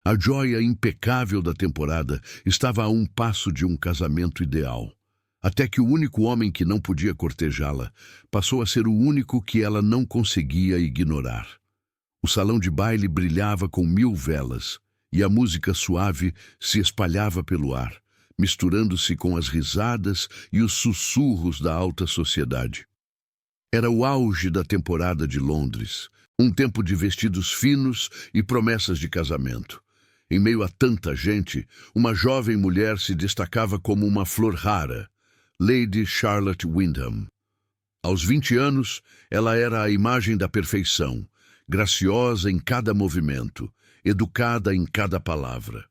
A joia impecável da temporada estava a um passo de um casamento ideal. Até que o único homem que não podia cortejá-la passou a ser o único que ela não conseguia ignorar. O salão de baile brilhava com 1000 velas, e a música suave se espalhava pelo ar, misturando-se com as risadas e os sussurros da alta sociedade. Era o auge da temporada de Londres, um tempo de vestidos finos e promessas de casamento. Em meio a tanta gente, uma jovem mulher se destacava como uma flor rara, Lady Charlotte Wyndham. Aos 20 anos, ela era a imagem da perfeição, graciosa em cada movimento, educada em cada palavra.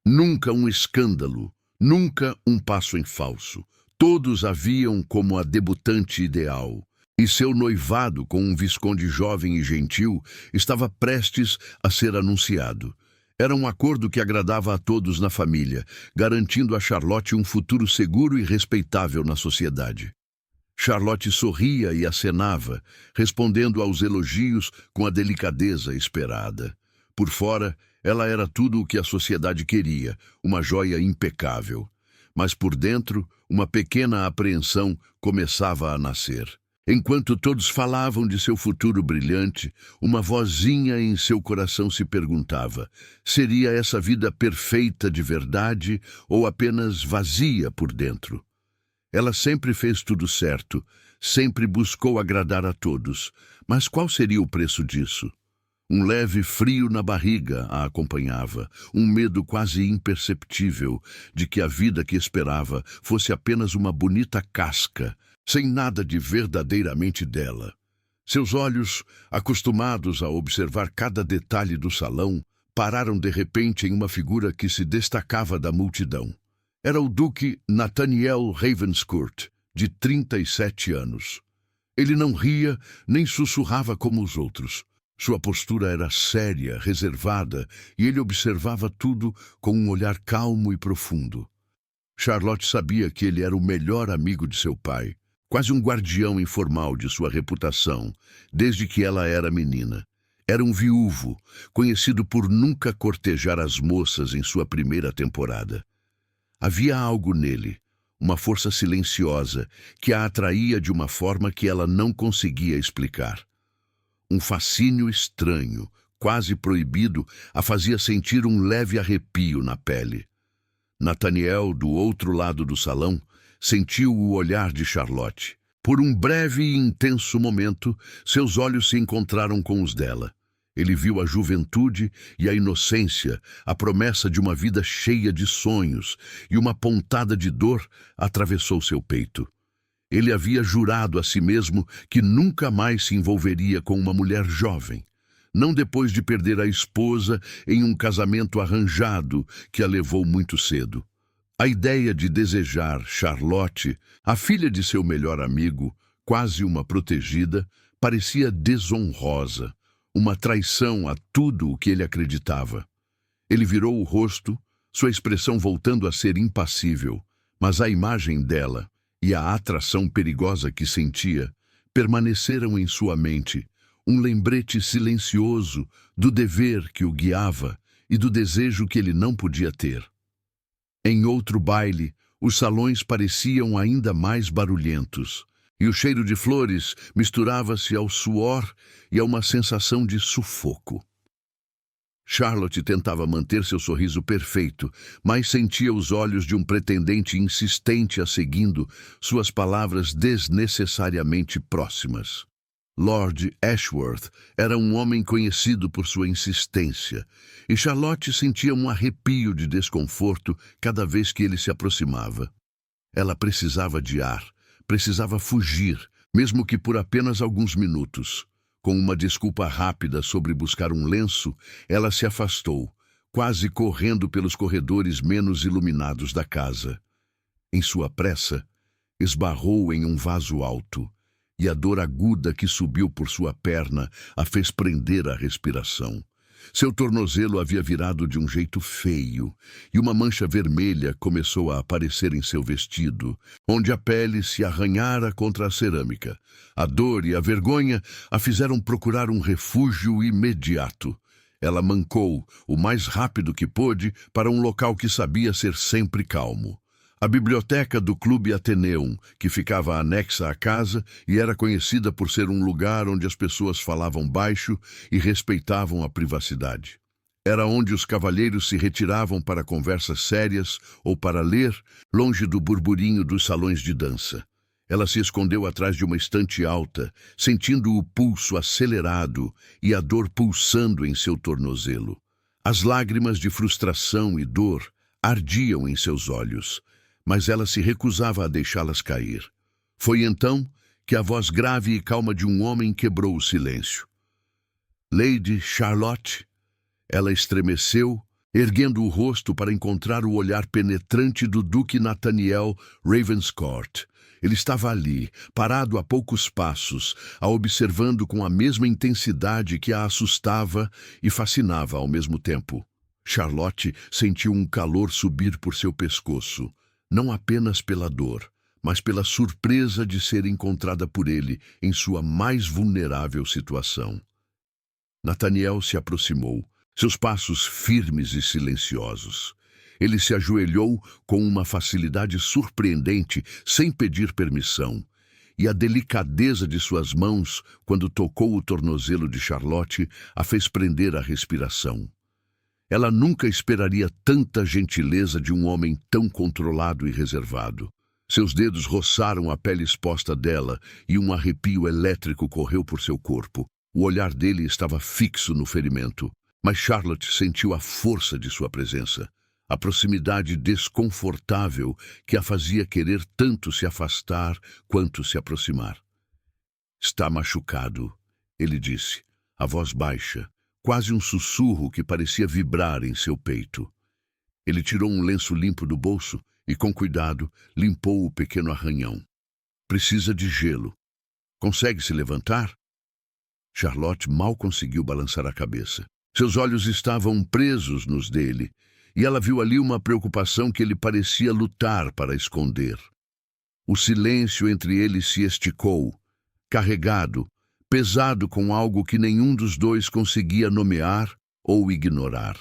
Nunca um escândalo, nunca um passo em falso. Todos a viam como a debutante ideal, e seu noivado com um visconde jovem e gentil estava prestes a ser anunciado. Era um acordo que agradava a todos na família, garantindo a Charlotte um futuro seguro e respeitável na sociedade. Charlotte sorria e acenava, respondendo aos elogios com a delicadeza esperada. Por fora, ela era tudo o que a sociedade queria, uma joia impecável. Mas por dentro, uma pequena apreensão começava a nascer. Enquanto todos falavam de seu futuro brilhante, uma vozinha em seu coração se perguntava: seria essa vida perfeita de verdade ou apenas vazia por dentro? Ela sempre fez tudo certo, sempre buscou agradar a todos, mas qual seria o preço disso? Um leve frio na barriga a acompanhava, um medo quase imperceptível de que a vida que esperava fosse apenas uma bonita casca, sem nada de verdadeiramente dela. Seus olhos, acostumados a observar cada detalhe do salão, pararam de repente em uma figura que se destacava da multidão. Era o duque Nathaniel Ravenscourt, de 37 anos. Ele não ria nem sussurrava como os outros. Sua postura era séria, reservada, e ele observava tudo com um olhar calmo e profundo. Charlotte sabia que ele era o melhor amigo de seu pai, quase um guardião informal de sua reputação, desde que ela era menina. Era um viúvo, conhecido por nunca cortejar as moças em sua primeira temporada. Havia algo nele, uma força silenciosa, que a atraía de uma forma que ela não conseguia explicar. Um fascínio estranho, quase proibido, a fazia sentir um leve arrepio na pele. Nathaniel, do outro lado do salão, sentiu o olhar de Charlotte. Por um breve e intenso momento, seus olhos se encontraram com os dela. Ele viu a juventude e a inocência, a promessa de uma vida cheia de sonhos, e uma pontada de dor atravessou seu peito. Ele havia jurado a si mesmo que nunca mais se envolveria com uma mulher jovem, não depois de perder a esposa em um casamento arranjado que a levou muito cedo. A ideia de desejar Charlotte, a filha de seu melhor amigo, quase uma protegida, parecia desonrosa, uma traição a tudo o que ele acreditava. Ele virou o rosto, sua expressão voltando a ser impassível, mas a imagem dela e a atração perigosa que sentia permaneceram em sua mente, um lembrete silencioso do dever que o guiava e do desejo que ele não podia ter. Em outro baile, os salões pareciam ainda mais barulhentos, e o cheiro de flores misturava-se ao suor e a uma sensação de sufoco. Charlotte tentava manter seu sorriso perfeito, mas sentia os olhos de um pretendente insistente a seguindo, suas palavras desnecessariamente próximas. Lord Ashworth era um homem conhecido por sua insistência, e Charlotte sentia um arrepio de desconforto cada vez que ele se aproximava. Ela precisava de ar, precisava fugir, mesmo que por apenas alguns minutos. Com uma desculpa rápida sobre buscar um lenço, ela se afastou, quase correndo pelos corredores menos iluminados da casa. Em sua pressa, esbarrou em um vaso alto, e a dor aguda que subiu por sua perna a fez prender a respiração. Seu tornozelo havia virado de um jeito feio, e uma mancha vermelha começou a aparecer em seu vestido, onde a pele se arranhara contra a cerâmica. A dor e a vergonha a fizeram procurar um refúgio imediato. Ela mancou, o mais rápido que pôde, para um local que sabia ser sempre calmo. A biblioteca do Clube Atheneum, que ficava anexa à casa e era conhecida por ser um lugar onde as pessoas falavam baixo e respeitavam a privacidade. Era onde os cavalheiros se retiravam para conversas sérias ou para ler, longe do burburinho dos salões de dança. Ela se escondeu atrás de uma estante alta, sentindo o pulso acelerado e a dor pulsando em seu tornozelo. As lágrimas de frustração e dor ardiam em seus olhos, mas ela se recusava a deixá-las cair. Foi então que a voz grave e calma de um homem quebrou o silêncio. Lady Charlotte. Ela estremeceu, erguendo o rosto para encontrar o olhar penetrante do Duque Nathaniel Ravenscourt. Ele estava ali, parado a poucos passos, a observando com a mesma intensidade que a assustava e fascinava ao mesmo tempo. Charlotte sentiu um calor subir por seu pescoço, não apenas pela dor, mas pela surpresa de ser encontrada por ele em sua mais vulnerável situação. Nathaniel se aproximou, seus passos firmes e silenciosos. Ele se ajoelhou com uma facilidade surpreendente, sem pedir permissão, e a delicadeza de suas mãos, quando tocou o tornozelo de Charlotte, a fez prender a respiração. Ela nunca esperaria tanta gentileza de um homem tão controlado e reservado. Seus dedos roçaram a pele exposta dela e um arrepio elétrico correu por seu corpo. O olhar dele estava fixo no ferimento, mas Charlotte sentiu a força de sua presença, a proximidade desconfortável que a fazia querer tanto se afastar quanto se aproximar. "Está machucado", ele disse, a voz baixa, quase um sussurro que parecia vibrar em seu peito. Ele tirou um lenço limpo do bolso e, com cuidado, limpou o pequeno arranhão. "Precisa de gelo. Consegue se levantar?" Charlotte mal conseguiu balançar a cabeça. Seus olhos estavam presos nos dele, e ela viu ali uma preocupação que ele parecia lutar para esconder. O silêncio entre eles se esticou, carregado, pesado com algo que nenhum dos dois conseguia nomear ou ignorar.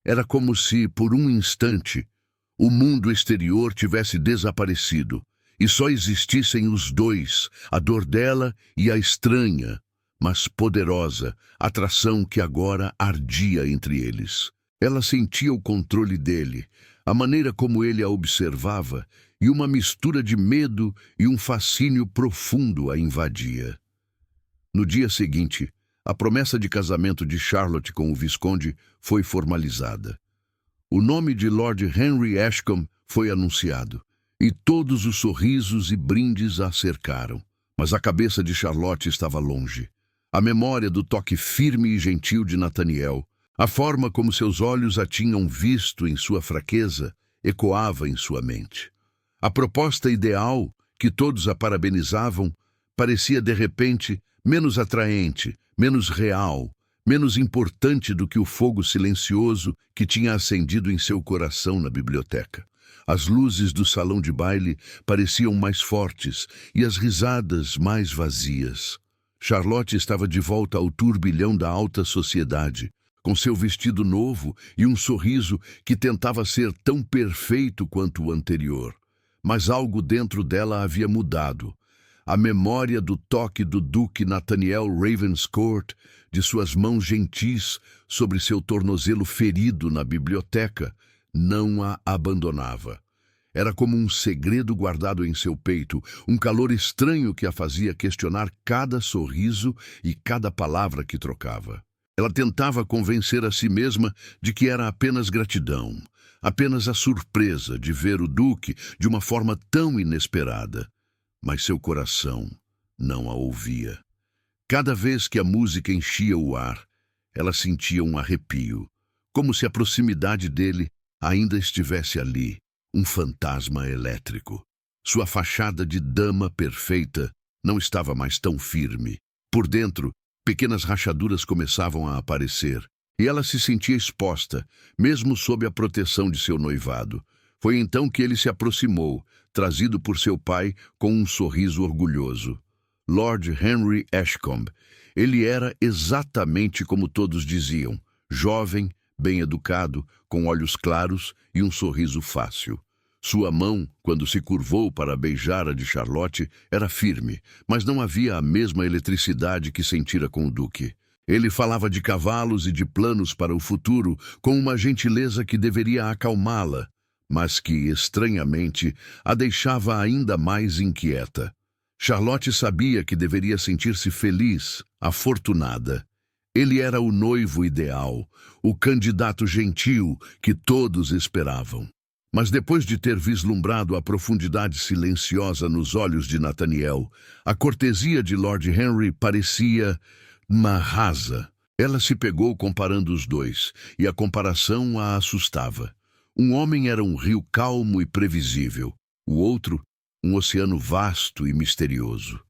Era como se, por um instante, o mundo exterior tivesse desaparecido e só existissem os dois, a dor dela e a estranha, mas poderosa, atração que agora ardia entre eles. Ela sentia o controle dele, a maneira como ele a observava, e uma mistura de medo e um fascínio profundo a invadia. No dia seguinte, a promessa de casamento de Charlotte com o Visconde foi formalizada. O nome de Lord Henry Ashcombe foi anunciado, e todos os sorrisos e brindes a cercaram. Mas a cabeça de Charlotte estava longe. A memória do toque firme e gentil de Nathaniel, a forma como seus olhos a tinham visto em sua fraqueza, ecoava em sua mente. A proposta ideal, que todos a parabenizavam, parecia de repente menos atraente, menos real, menos importante do que o fogo silencioso que tinha acendido em seu coração na biblioteca. As luzes do salão de baile pareciam mais fortes e as risadas mais vazias. Charlotte estava de volta ao turbilhão da alta sociedade, com seu vestido novo e um sorriso que tentava ser tão perfeito quanto o anterior. Mas algo dentro dela havia mudado. A memória do toque do Duque Nathaniel Ravenscourt, de suas mãos gentis sobre seu tornozelo ferido na biblioteca, não a abandonava. Era como um segredo guardado em seu peito, um calor estranho que a fazia questionar cada sorriso e cada palavra que trocava. Ela tentava convencer a si mesma de que era apenas gratidão, apenas a surpresa de ver o Duque de uma forma tão inesperada. Mas seu coração não a ouvia. Cada vez que a música enchia o ar, ela sentia um arrepio, como se a proximidade dele ainda estivesse ali, um fantasma elétrico. Sua fachada de dama perfeita não estava mais tão firme. Por dentro, pequenas rachaduras começavam a aparecer, e ela se sentia exposta, mesmo sob a proteção de seu noivado. Foi então que ele se aproximou, trazido por seu pai com um sorriso orgulhoso. Lord Henry Ashcombe. Ele era exatamente como todos diziam, jovem, bem educado, com olhos claros e um sorriso fácil. Sua mão, quando se curvou para beijar a de Charlotte, era firme, mas não havia a mesma eletricidade que sentira com o duque. Ele falava de cavalos e de planos para o futuro com uma gentileza que deveria acalmá-la, mas que, estranhamente, a deixava ainda mais inquieta. Charlotte sabia que deveria sentir-se feliz, afortunada. Ele era o noivo ideal, o candidato gentil que todos esperavam. Mas depois de ter vislumbrado a profundidade silenciosa nos olhos de Nathaniel, a cortesia de Lord Henry parecia rasa. Ela se pegou comparando os dois, e a comparação a assustava. Um homem era um rio calmo e previsível, o outro, um oceano vasto e misterioso.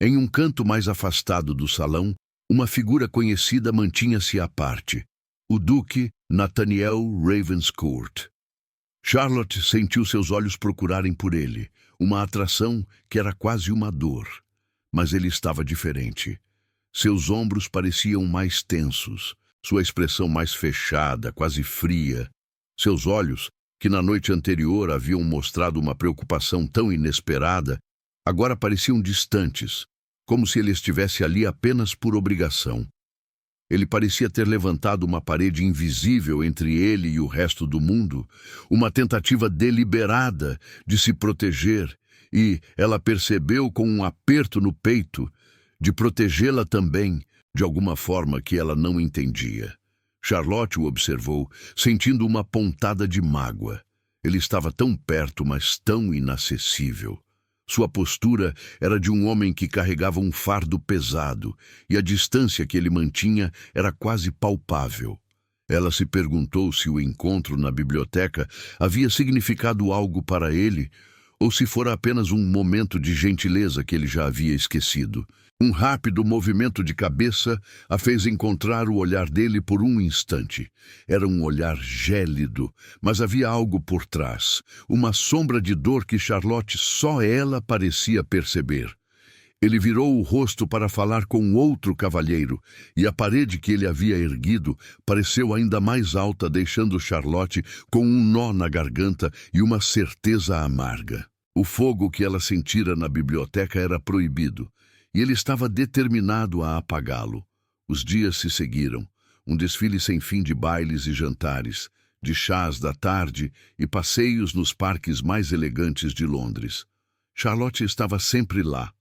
Em um canto mais afastado do salão, uma figura conhecida mantinha-se à parte, o Duque Nathaniel Ravenscourt. Charlotte sentiu seus olhos procurarem por ele, uma atração que era quase uma dor. Mas ele estava diferente. Seus ombros pareciam mais tensos, sua expressão mais fechada, quase fria. Seus olhos, que na noite anterior haviam mostrado uma preocupação tão inesperada, agora pareciam distantes, como se ele estivesse ali apenas por obrigação. Ele parecia ter levantado uma parede invisível entre ele e o resto do mundo, uma tentativa deliberada de se proteger, e ela percebeu com um aperto no peito de protegê-la também, de alguma forma que ela não entendia. Charlotte o observou, sentindo uma pontada de mágoa. Ele estava tão perto, mas tão inacessível. Sua postura era de um homem que carregava um fardo pesado, e a distância que ele mantinha era quase palpável. Ela se perguntou se o encontro na biblioteca havia significado algo para ele, ou se fora apenas um momento de gentileza que ele já havia esquecido. Um rápido movimento de cabeça a fez encontrar o olhar dele por um instante. Era um olhar gélido, mas havia algo por trás, uma sombra de dor que Charlotte só ela parecia perceber. Ele virou o rosto para falar com outro cavalheiro, e a parede que ele havia erguido pareceu ainda mais alta, deixando Charlotte com um nó na garganta e uma certeza amarga. O fogo que ela sentira na biblioteca era proibido, e ele estava determinado a apagá-lo. Os dias se seguiram, um desfile sem fim de bailes e jantares, de chás da tarde e passeios nos parques mais elegantes de Londres. Charlotte estava sempre lá,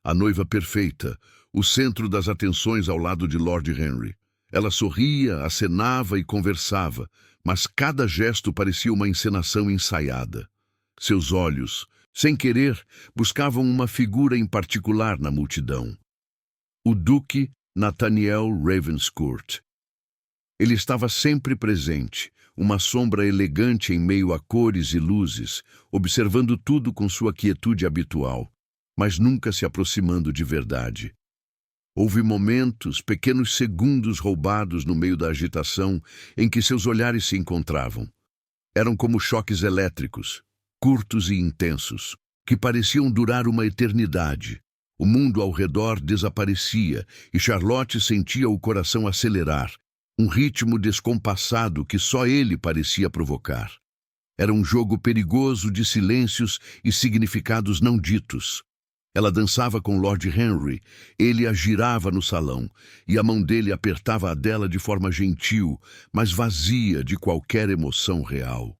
a noiva perfeita, o centro das atenções ao lado de Lord Henry. Ela sorria, acenava e conversava, mas cada gesto parecia uma encenação ensaiada. Seus olhos, sem querer, buscavam uma figura em particular na multidão. O Duque Nathaniel Ravenscourt. Ele estava sempre presente, uma sombra elegante em meio a cores e luzes, observando tudo com sua quietude habitual, mas nunca se aproximando de verdade. Houve momentos, pequenos segundos roubados no meio da agitação, em que seus olhares se encontravam. Eram como choques elétricos, curtos e intensos, que pareciam durar uma eternidade. O mundo ao redor desaparecia e Charlotte sentia o coração acelerar, um ritmo descompassado que só ele parecia provocar. Era um jogo perigoso de silêncios e significados não ditos. Ela dançava com Lord Henry, ele a girava no salão, e a mão dele apertava a dela de forma gentil, mas vazia de qualquer emoção real.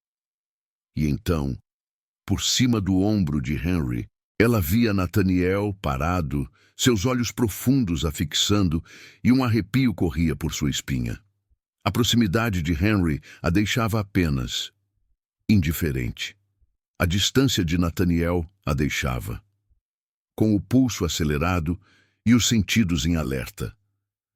E então, por cima do ombro de Henry, ela via Nathaniel parado, seus olhos profundos a fixando, e um arrepio corria por sua espinha. A proximidade de Henry a deixava apenas indiferente. A distância de Nathaniel a deixava, com o pulso acelerado e os sentidos em alerta.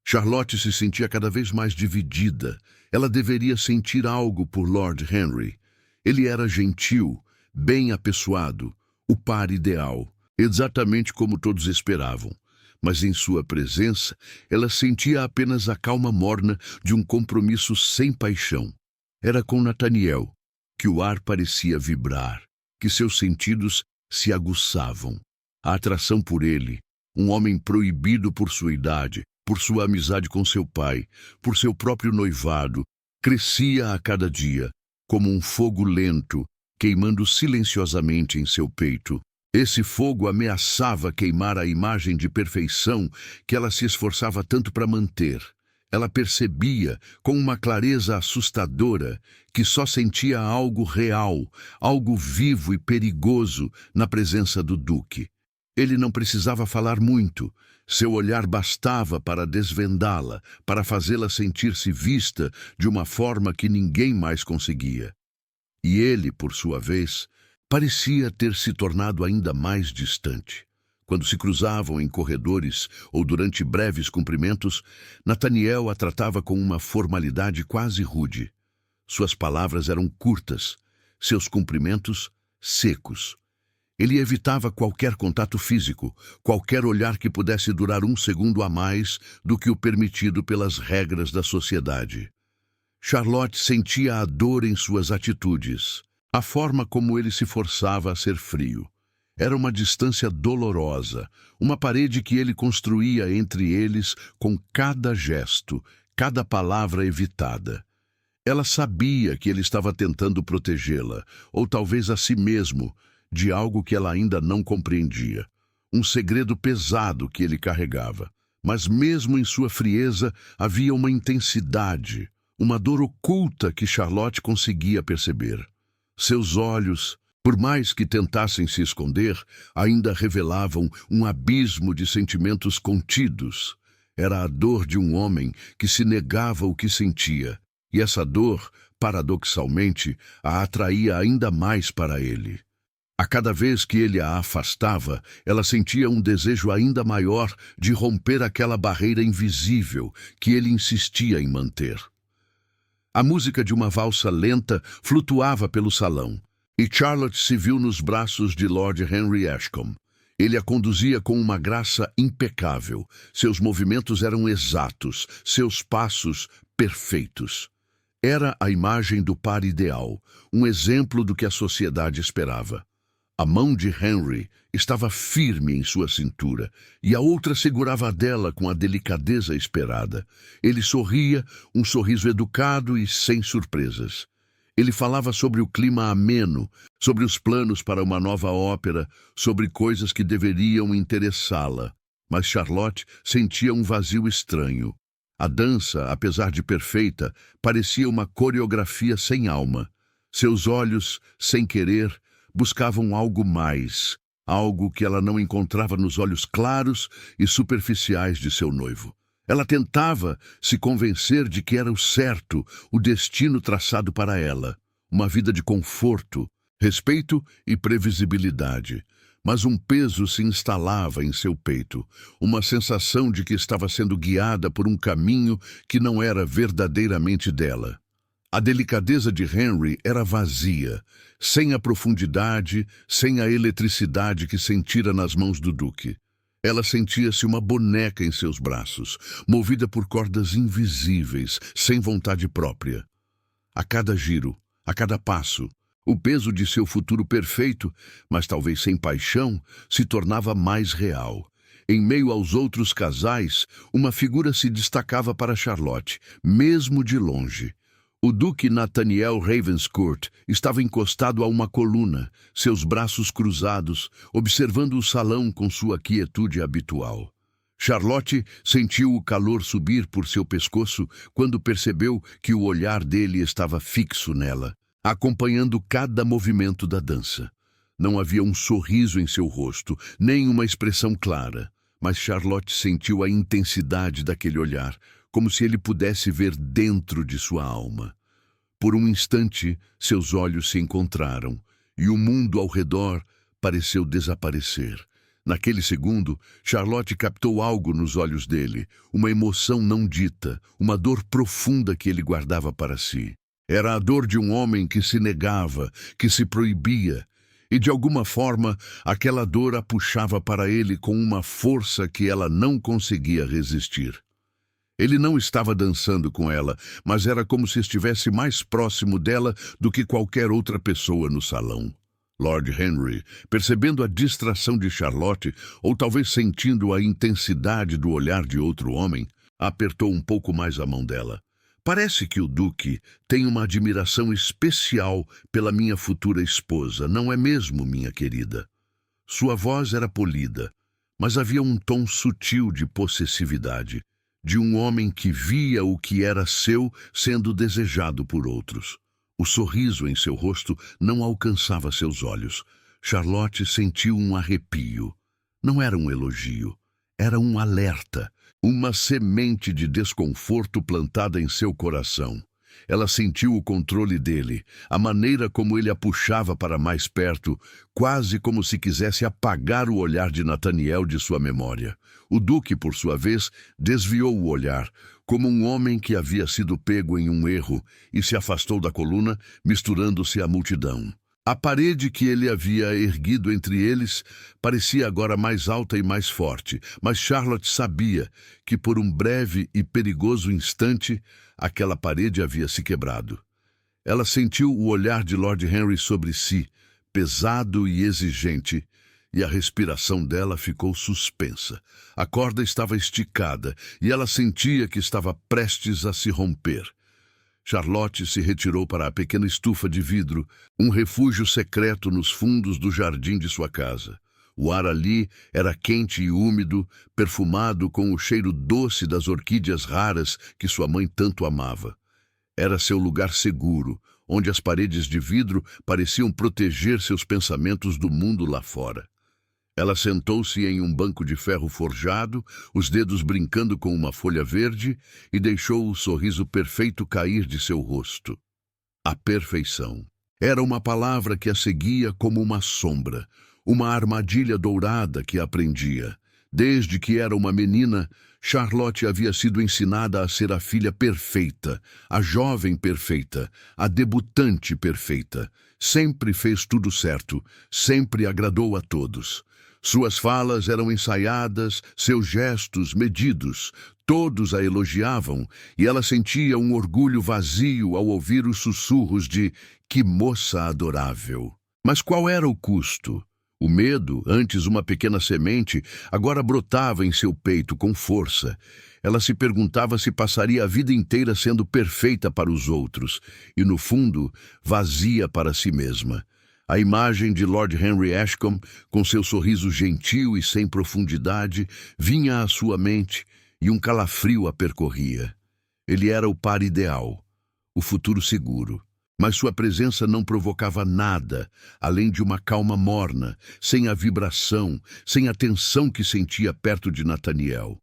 Charlotte se sentia cada vez mais dividida. Ela deveria sentir algo por Lord Henry. Ele era gentil, bem apessoado, o par ideal, exatamente como todos esperavam. Mas em sua presença, ela sentia apenas a calma morna de um compromisso sem paixão. Era com Nathaniel que o ar parecia vibrar, que seus sentidos se aguçavam. A atração por ele, um homem proibido por sua idade, por sua amizade com seu pai, por seu próprio noivado, crescia a cada dia, como um fogo lento, queimando silenciosamente em seu peito. Esse fogo ameaçava queimar a imagem de perfeição que ela se esforçava tanto para manter. Ela percebia, com uma clareza assustadora, que só sentia algo real, algo vivo e perigoso na presença do Duque. Ele não precisava falar muito. Seu olhar bastava para desvendá-la, para fazê-la sentir-se vista de uma forma que ninguém mais conseguia. E ele, por sua vez, parecia ter se tornado ainda mais distante. Quando se cruzavam em corredores ou durante breves cumprimentos, Nathaniel a tratava com uma formalidade quase rude. Suas palavras eram curtas, seus cumprimentos secos. Ele evitava qualquer contato físico, qualquer olhar que pudesse durar um segundo a mais do que o permitido pelas regras da sociedade. Charlotte sentia a dor em suas atitudes, a forma como ele se forçava a ser frio. Era uma distância dolorosa, uma parede que ele construía entre eles com cada gesto, cada palavra evitada. Ela sabia que ele estava tentando protegê-la, ou talvez a si mesmo, de algo que ela ainda não compreendia. Um segredo pesado que ele carregava. Mas mesmo em sua frieza havia uma intensidade, uma dor oculta que Charlotte conseguia perceber. Seus olhos, por mais que tentassem se esconder, ainda revelavam um abismo de sentimentos contidos. Era a dor de um homem que se negava o que sentia, e essa dor, paradoxalmente, a atraía ainda mais para ele. A cada vez que ele a afastava, ela sentia um desejo ainda maior de romper aquela barreira invisível que ele insistia em manter. A música de uma valsa lenta flutuava pelo salão, e Charlotte se viu nos braços de Lord Henry Ashcombe. Ele a conduzia com uma graça impecável. Seus movimentos eram exatos, seus passos perfeitos. Era a imagem do par ideal, um exemplo do que a sociedade esperava. A mão de Henry estava firme em sua cintura, e a outra segurava a dela com a delicadeza esperada. Ele sorria, um sorriso educado e sem surpresas. Ele falava sobre o clima ameno, sobre os planos para uma nova ópera, sobre coisas que deveriam interessá-la. Mas Charlotte sentia um vazio estranho. A dança, apesar de perfeita, parecia uma coreografia sem alma. Seus olhos, sem querer, buscavam algo mais, algo que ela não encontrava nos olhos claros e superficiais de seu noivo. Ela tentava se convencer de que era o certo, o destino traçado para ela, uma vida de conforto, respeito e previsibilidade. Mas um peso se instalava em seu peito, uma sensação de que estava sendo guiada por um caminho que não era verdadeiramente dela. A delicadeza de Henry era vazia, sem a profundidade, sem a eletricidade que sentira nas mãos do Duque. Ela sentia-se uma boneca em seus braços, movida por cordas invisíveis, sem vontade própria. A cada giro, a cada passo, o peso de seu futuro perfeito, mas talvez sem paixão, se tornava mais real. Em meio aos outros casais, uma figura se destacava para Charlotte, mesmo de longe. O Duque Nathaniel Ravenscourt estava encostado a uma coluna, seus braços cruzados, observando o salão com sua quietude habitual. Charlotte sentiu o calor subir por seu pescoço quando percebeu que o olhar dele estava fixo nela, acompanhando cada movimento da dança. Não havia um sorriso em seu rosto, nem uma expressão clara, mas Charlotte sentiu a intensidade daquele olhar, como se ele pudesse ver dentro de sua alma. Por um instante, seus olhos se encontraram, e o mundo ao redor pareceu desaparecer. Naquele segundo, Charlotte captou algo nos olhos dele, uma emoção não dita, uma dor profunda que ele guardava para si. Era a dor de um homem que se negava, que se proibia, e de alguma forma aquela dor a puxava para ele com uma força que ela não conseguia resistir. Ele não estava dançando com ela, mas era como se estivesse mais próximo dela do que qualquer outra pessoa no salão. Lord Henry, percebendo a distração de Charlotte, ou talvez sentindo a intensidade do olhar de outro homem, Apertou um pouco mais a mão dela. Parece que o Duque tem uma admiração especial pela minha futura esposa, não é mesmo, minha querida? Sua voz era polida, mas havia um tom sutil de possessividade, de um homem que via o que era seu sendo desejado por outros. O sorriso em seu rosto não alcançava seus olhos. Charlotte sentiu um arrepio. Não era um elogio, era um alerta, uma semente de desconforto plantada em seu coração. Ela sentiu o controle dele, a maneira como ele a puxava para mais perto, quase como se quisesse apagar o olhar de Nathaniel de sua memória. O Duque, por sua vez, desviou o olhar, como um homem que havia sido pego em um erro, e se afastou da coluna, misturando-se à multidão. A parede que ele havia erguido entre eles parecia agora mais alta e mais forte, mas Charlotte sabia que por um breve e perigoso instante aquela parede havia se quebrado. Ela sentiu o olhar de Lord Henry sobre si, pesado e exigente, e a respiração dela ficou suspensa. A corda estava esticada e ela sentia que estava prestes a se romper. Charlotte se retirou para a pequena estufa de vidro, um refúgio secreto nos fundos do jardim de sua casa. O ar ali era quente e úmido, perfumado com o cheiro doce das orquídeas raras que sua mãe tanto amava. Era seu lugar seguro, onde as paredes de vidro pareciam proteger seus pensamentos do mundo lá fora. Ela sentou-se em um banco de ferro forjado, os dedos brincando com uma folha verde, e deixou o sorriso perfeito cair de seu rosto. A perfeição. Era uma palavra que a seguia como uma sombra, uma armadilha dourada que a prendia. Desde que era uma menina, Charlotte havia sido ensinada a ser a filha perfeita, a jovem perfeita, a debutante perfeita. Sempre fez tudo certo, sempre agradou a todos. Suas falas eram ensaiadas, seus gestos medidos. Todos a elogiavam e ela sentia um orgulho vazio ao ouvir os sussurros de "que moça adorável". Mas qual era o custo? O medo, antes uma pequena semente, agora brotava em seu peito com força. Ela se perguntava se passaria a vida inteira sendo perfeita para os outros e, no fundo, vazia para si mesma. A imagem de Lord Henry Ashcombe, com seu sorriso gentil e sem profundidade, vinha à sua mente e um calafrio a percorria. Ele era o par ideal, o futuro seguro, mas sua presença não provocava nada, além de uma calma morna, sem a vibração, sem a tensão que sentia perto de Nathaniel.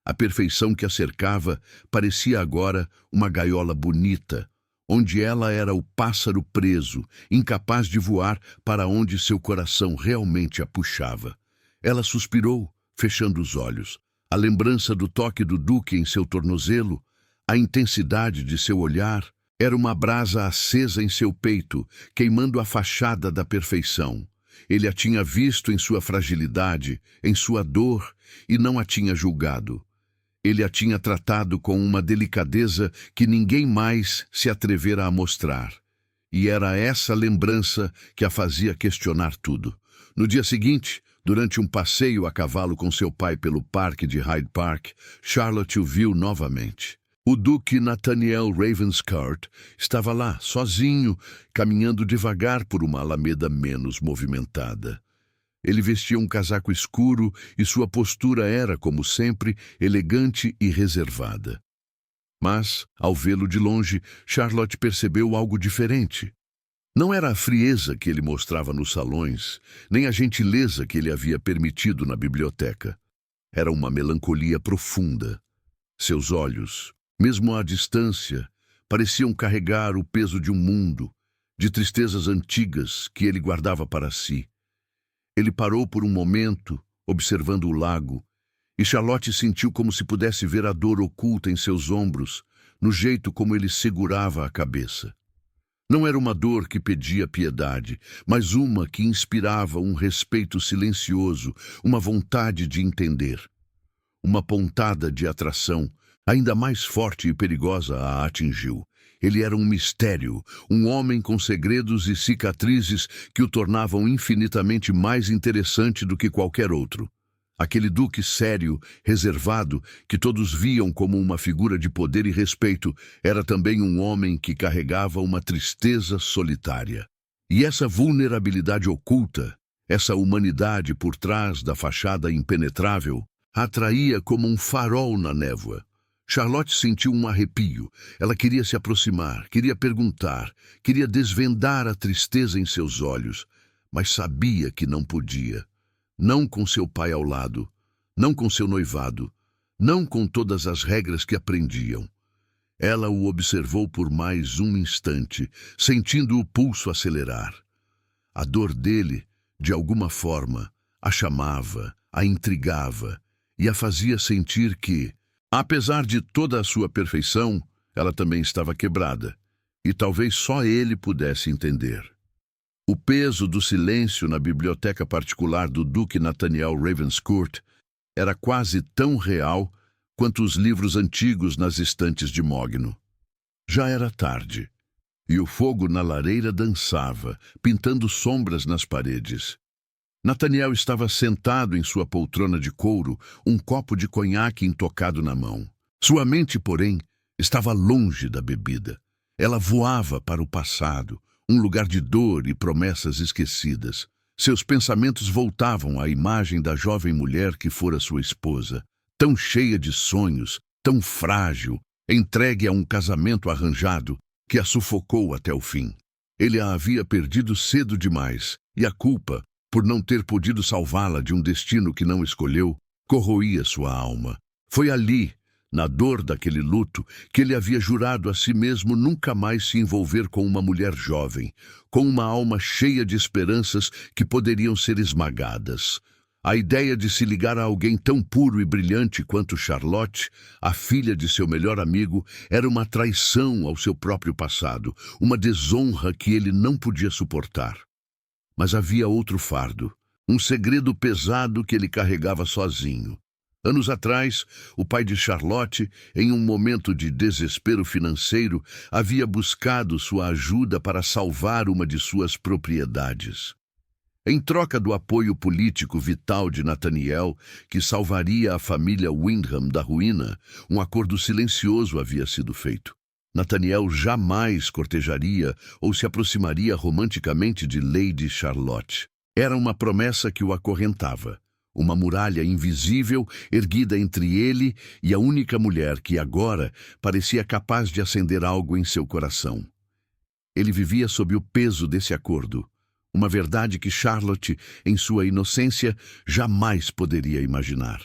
A perfeição que a cercava parecia agora uma gaiola bonita, onde ela era o pássaro preso, incapaz de voar para onde seu coração realmente a puxava. Ela suspirou, fechando os olhos. A lembrança do toque do Duque em seu tornozelo, a intensidade de seu olhar, era uma brasa acesa em seu peito, queimando a fachada da perfeição. Ele a tinha visto em sua fragilidade, em sua dor, e não a tinha julgado. Ele a tinha tratado com uma delicadeza que ninguém mais se atrevera a mostrar. E era essa lembrança que a fazia questionar tudo. No dia seguinte, durante um passeio a cavalo com seu pai pelo parque de Hyde Park, Charlotte o viu novamente. O Duque Nathaniel Ravenscourt estava lá, sozinho, caminhando devagar por uma alameda menos movimentada. Ele vestia um casaco escuro e sua postura era, como sempre, elegante e reservada. Mas, ao vê-lo de longe, Charlotte percebeu algo diferente. Não era a frieza que ele mostrava nos salões, nem a gentileza que ele havia permitido na biblioteca. Era uma melancolia profunda. Seus olhos, mesmo à distância, pareciam carregar o peso de um mundo, de tristezas antigas que ele guardava para si. Ele parou por um momento, observando o lago, e Charlotte sentiu como se pudesse ver a dor oculta em seus ombros, no jeito como ele segurava a cabeça. Não era uma dor que pedia piedade, mas uma que inspirava um respeito silencioso, uma vontade de entender. Uma pontada de atração, ainda mais forte e perigosa, a atingiu. Ele era um mistério, um homem com segredos e cicatrizes que o tornavam infinitamente mais interessante do que qualquer outro. Aquele duque sério, reservado, que todos viam como uma figura de poder e respeito, era também um homem que carregava uma tristeza solitária. E essa vulnerabilidade oculta, essa humanidade por trás da fachada impenetrável, a atraía como um farol na névoa. Charlotte sentiu um arrepio. Ela queria se aproximar, queria perguntar, queria desvendar a tristeza em seus olhos, mas sabia que não podia. Não com seu pai ao lado, não com seu noivado, não com todas as regras que aprendiam. Ela o observou por mais um instante, sentindo o pulso acelerar. A dor dele, de alguma forma, a chamava, a intrigava e a fazia sentir que, apesar de toda a sua perfeição, ela também estava quebrada, e talvez só ele pudesse entender. O peso do silêncio na biblioteca particular do Duque Nathaniel Ravenscourt era quase tão real quanto os livros antigos nas estantes de mogno. Já era tarde, e o fogo na lareira dançava, pintando sombras nas paredes. Nathaniel estava sentado em sua poltrona de couro, um copo de conhaque intocado na mão. Sua mente, porém, estava longe da bebida. Ela voava para o passado, um lugar de dor e promessas esquecidas. Seus pensamentos voltavam à imagem da jovem mulher que fora sua esposa, tão cheia de sonhos, tão frágil, entregue a um casamento arranjado que a sufocou até o fim. Ele a havia perdido cedo demais, e a culpa, por não ter podido salvá-la de um destino que não escolheu, corroía sua alma. Foi ali, na dor daquele luto, que ele havia jurado a si mesmo nunca mais se envolver com uma mulher jovem, com uma alma cheia de esperanças que poderiam ser esmagadas. A ideia de se ligar a alguém tão puro e brilhante quanto Charlotte, a filha de seu melhor amigo, era uma traição ao seu próprio passado, uma desonra que ele não podia suportar. Mas havia outro fardo, um segredo pesado que ele carregava sozinho. Anos atrás, o pai de Charlotte, em um momento de desespero financeiro, havia buscado sua ajuda para salvar uma de suas propriedades. Em troca do apoio político vital de Nathaniel, que salvaria a família Windham da ruína, um acordo silencioso havia sido feito. Nathaniel jamais cortejaria ou se aproximaria romanticamente de Lady Charlotte. Era uma promessa que o acorrentava, uma muralha invisível erguida entre ele e a única mulher que agora parecia capaz de acender algo em seu coração. Ele vivia sob o peso desse acordo, uma verdade que Charlotte, em sua inocência, jamais poderia imaginar.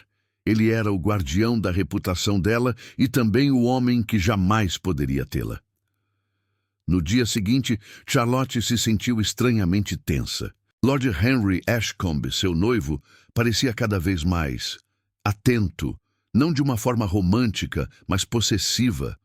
Ele era o guardião da reputação dela e também o homem que jamais poderia tê-la. No dia seguinte, Charlotte se sentiu estranhamente tensa. Lord Henry Ashcombe, seu noivo, parecia cada vez mais atento, não de uma forma romântica, mas possessiva.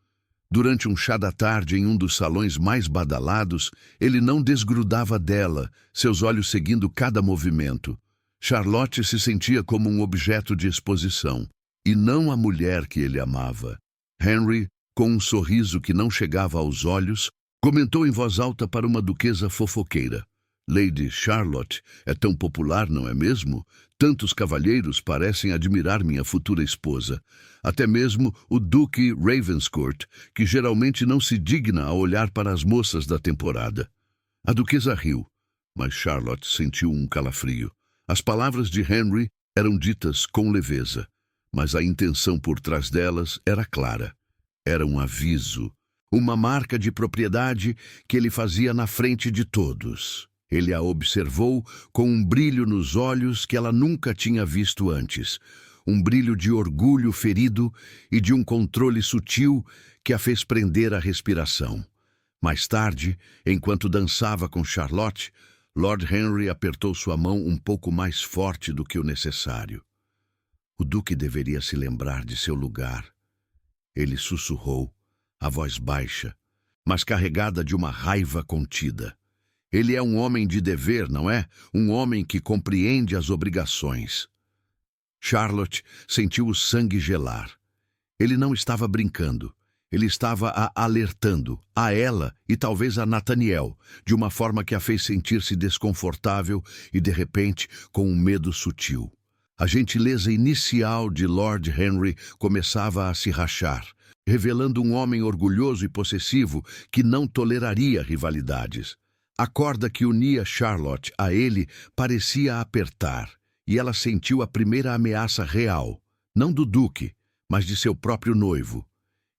Durante um chá da tarde em um dos salões mais badalados, ele não desgrudava dela, seus olhos seguindo cada movimento. Charlotte se sentia como um objeto de exposição, e não a mulher que ele amava. Henry, com um sorriso que não chegava aos olhos, comentou em voz alta para uma duquesa fofoqueira. Lady Charlotte é tão popular, não é mesmo? Tantos cavalheiros parecem admirar minha futura esposa. Até mesmo o Duque Ravenscourt, que geralmente não se digna a olhar para as moças da temporada. A duquesa riu, mas Charlotte sentiu um calafrio. As palavras de Henry eram ditas com leveza, mas a intenção por trás delas era clara. Era um aviso, uma marca de propriedade que ele fazia na frente de todos. Ele a observou com um brilho nos olhos que ela nunca tinha visto antes, um brilho de orgulho ferido e de um controle sutil que a fez prender a respiração. Mais tarde, enquanto dançava com Charlotte, Lord Henry apertou sua mão um pouco mais forte do que o necessário. O duque deveria se lembrar de seu lugar. Ele sussurrou, a voz baixa, mas carregada de uma raiva contida. Ele é um homem de dever, não é? Um homem que compreende as obrigações. Charlotte sentiu o sangue gelar. Ele não estava brincando. Ele estava a alertando, a ela e talvez a Nathaniel, de uma forma que a fez sentir-se desconfortável e, de repente, com um medo sutil. A gentileza inicial de Lord Henry começava a se rachar, revelando um homem orgulhoso e possessivo que não toleraria rivalidades. A corda que unia Charlotte a ele parecia apertar, e ela sentiu a primeira ameaça real, não do duque, mas de seu próprio noivo.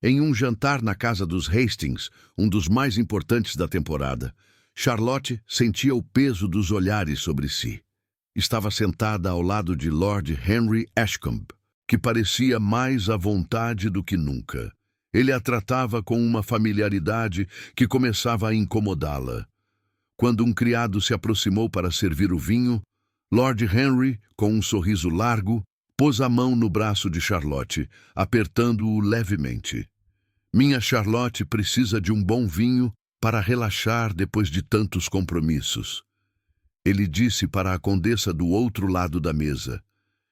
Em um jantar na casa dos Hastings, um dos mais importantes da temporada, Charlotte sentia o peso dos olhares sobre si. Estava sentada ao lado de Lord Henry Ashcombe, que parecia mais à vontade do que nunca. Ele a tratava com uma familiaridade que começava a incomodá-la. Quando um criado se aproximou para servir o vinho, Lord Henry, com um sorriso largo, pôs a mão no braço de Charlotte, apertando-o levemente. Minha Charlotte precisa de um bom vinho para relaxar depois de tantos compromissos. Ele disse para a condessa do outro lado da mesa,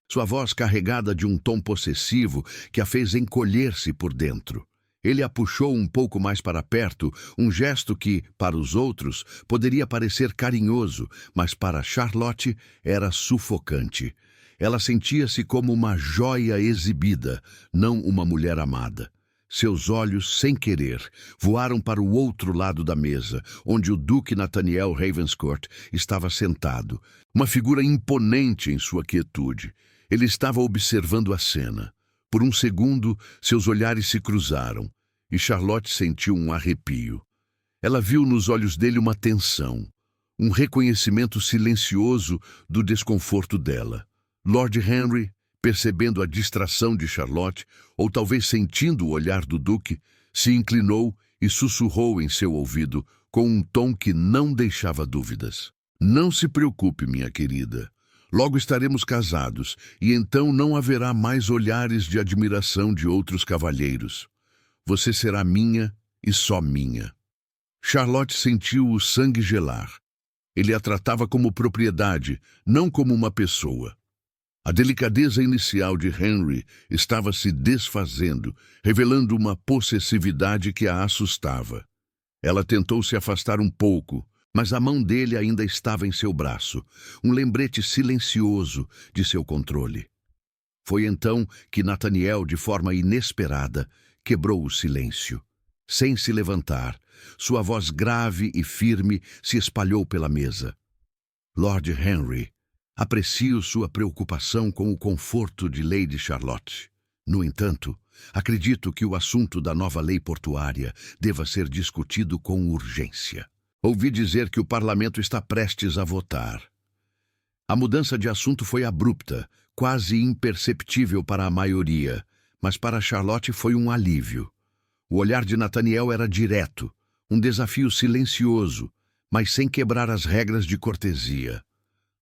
sua voz carregada de um tom possessivo que a fez encolher-se por dentro. Ele a puxou um pouco mais para perto, um gesto que, para os outros, poderia parecer carinhoso, mas para Charlotte era sufocante. Ela sentia-se como uma joia exibida, não uma mulher amada. Seus olhos, sem querer, voaram para o outro lado da mesa, onde o Duque Nathaniel Ravenscourt estava sentado, uma figura imponente em sua quietude. Ele estava observando a cena. Por um segundo, seus olhares se cruzaram, e Charlotte sentiu um arrepio. Ela viu nos olhos dele uma tensão, um reconhecimento silencioso do desconforto dela. Lord Henry, percebendo a distração de Charlotte, ou talvez sentindo o olhar do Duque, se inclinou e sussurrou em seu ouvido com um tom que não deixava dúvidas. Não se preocupe, minha querida. Logo estaremos casados, e então não haverá mais olhares de admiração de outros cavalheiros. Você será minha e só minha. Charlotte sentiu o sangue gelar. Ele a tratava como propriedade, não como uma pessoa. A delicadeza inicial de Henry estava se desfazendo, revelando uma possessividade que a assustava. Ela tentou se afastar um pouco, mas a mão dele ainda estava em seu braço, um lembrete silencioso de seu controle. Foi então que Nathaniel, de forma inesperada, quebrou o silêncio. Sem se levantar, sua voz grave e firme se espalhou pela mesa. Lord Henry, aprecio sua preocupação com o conforto de Lady Charlotte. No entanto, acredito que o assunto da nova lei portuária deva ser discutido com urgência. Ouvi dizer que o parlamento está prestes a votar. A mudança de assunto foi abrupta, quase imperceptível para a maioria, mas para Charlotte foi um alívio. O olhar de Nathaniel era direto, um desafio silencioso, mas sem quebrar as regras de cortesia.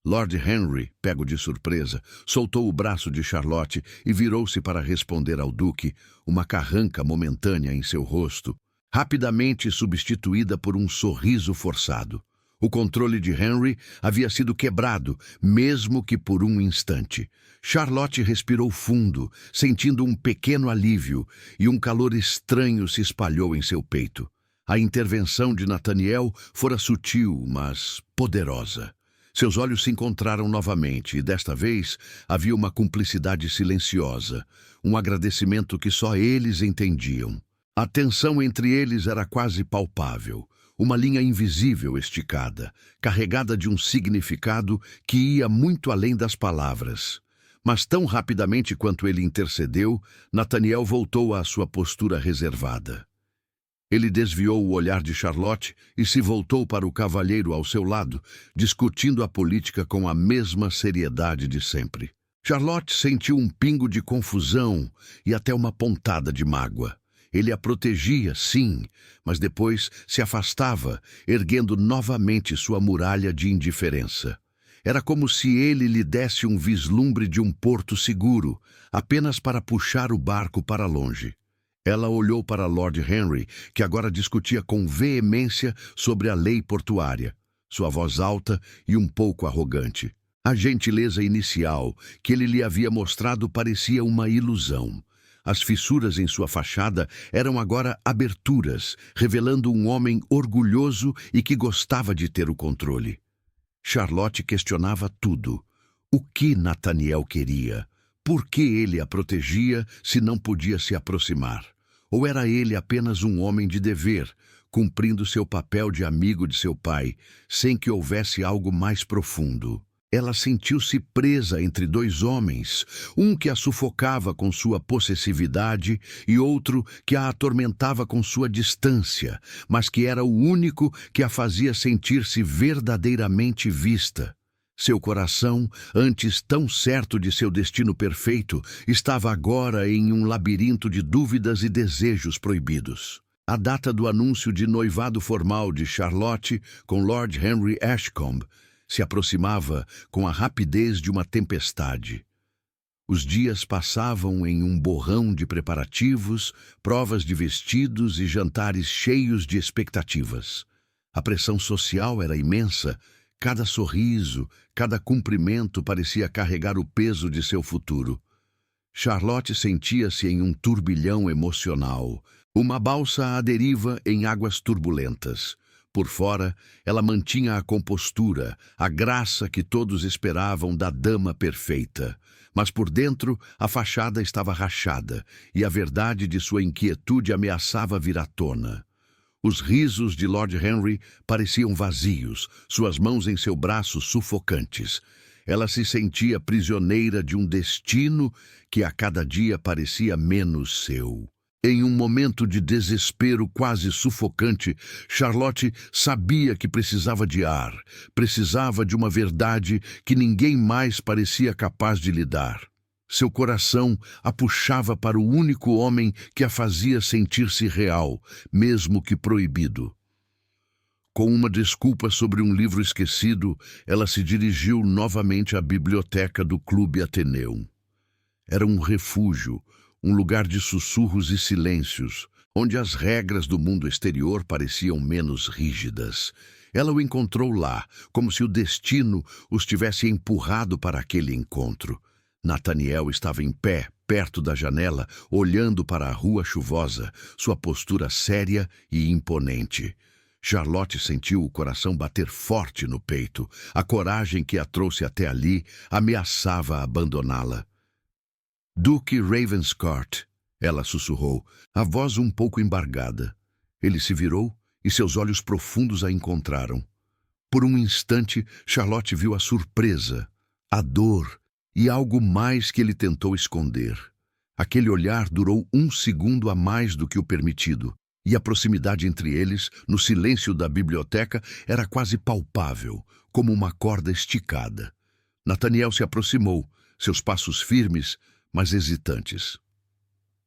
Lord Henry, pego de surpresa, soltou o braço de Charlotte e virou-se para responder ao Duque, uma carranca momentânea em seu rosto, rapidamente substituída por um sorriso forçado. O controle de Henry havia sido quebrado, mesmo que por um instante. Charlotte respirou fundo, sentindo um pequeno alívio, e um calor estranho se espalhou em seu peito. A intervenção de Nathaniel fora sutil, mas poderosa. Seus olhos se encontraram novamente, e desta vez havia uma cumplicidade silenciosa, um agradecimento que só eles entendiam. A tensão entre eles era quase palpável, uma linha invisível esticada, carregada de um significado que ia muito além das palavras. Mas tão rapidamente quanto ele intercedeu, Nathaniel voltou à sua postura reservada. Ele desviou o olhar de Charlotte e se voltou para o cavalheiro ao seu lado, discutindo a política com a mesma seriedade de sempre. Charlotte sentiu um pingo de confusão e até uma pontada de mágoa. Ele a protegia, sim, mas depois se afastava, erguendo novamente sua muralha de indiferença. Era como se ele lhe desse um vislumbre de um porto seguro, apenas para puxar o barco para longe. Ela olhou para Lord Henry, que agora discutia com veemência sobre a lei portuária, sua voz alta e um pouco arrogante. A gentileza inicial que ele lhe havia mostrado parecia uma ilusão. As fissuras em sua fachada eram agora aberturas, revelando um homem orgulhoso e que gostava de ter o controle. Charlotte questionava tudo. O que Nathaniel queria? Por que ele a protegia se não podia se aproximar? Ou era ele apenas um homem de dever, cumprindo seu papel de amigo de seu pai, sem que houvesse algo mais profundo? Ela sentiu-se presa entre dois homens, um que a sufocava com sua possessividade e outro que a atormentava com sua distância, mas que era o único que a fazia sentir-se verdadeiramente vista. Seu coração, antes tão certo de seu destino perfeito, estava agora em um labirinto de dúvidas e desejos proibidos. A data do anúncio de noivado formal de Charlotte com Lord Henry Ashcombe se aproximava com a rapidez de uma tempestade. Os dias passavam em um borrão de preparativos, provas de vestidos e jantares cheios de expectativas. A pressão social era imensa. Cada sorriso, cada cumprimento parecia carregar o peso de seu futuro. Charlotte sentia-se em um turbilhão emocional, uma balsa à deriva em águas turbulentas. Por fora, ela mantinha a compostura, a graça que todos esperavam da dama perfeita. Mas por dentro, a fachada estava rachada, e a verdade de sua inquietude ameaçava vir à tona. Os risos de Lord Henry pareciam vazios, suas mãos em seu braço sufocantes. Ela se sentia prisioneira de um destino que a cada dia parecia menos seu. Em um momento de desespero quase sufocante, Charlotte sabia que precisava de ar, precisava de uma verdade que ninguém mais parecia capaz de lhe dar. Seu coração a puxava para o único homem que a fazia sentir-se real, mesmo que proibido. Com uma desculpa sobre um livro esquecido, ela se dirigiu novamente à biblioteca do Clube Atheneum. Era um refúgio, um lugar de sussurros e silêncios, onde as regras do mundo exterior pareciam menos rígidas. Ela o encontrou lá, como se o destino os tivesse empurrado para aquele encontro. Nathaniel estava em pé, perto da janela, olhando para a rua chuvosa, sua postura séria e imponente. Charlotte sentiu o coração bater forte no peito. A coragem que a trouxe até ali ameaçava abandoná-la. Duque Ravenscourt, ela sussurrou, a voz um pouco embargada. Ele se virou e seus olhos profundos a encontraram. Por um instante, Charlotte viu a surpresa, a dor e algo mais que ele tentou esconder. Aquele olhar durou 1 segundo a mais do que o permitido, e a proximidade entre eles, no silêncio da biblioteca, era quase palpável, como uma corda esticada. Nathaniel se aproximou, seus passos firmes, mas hesitantes.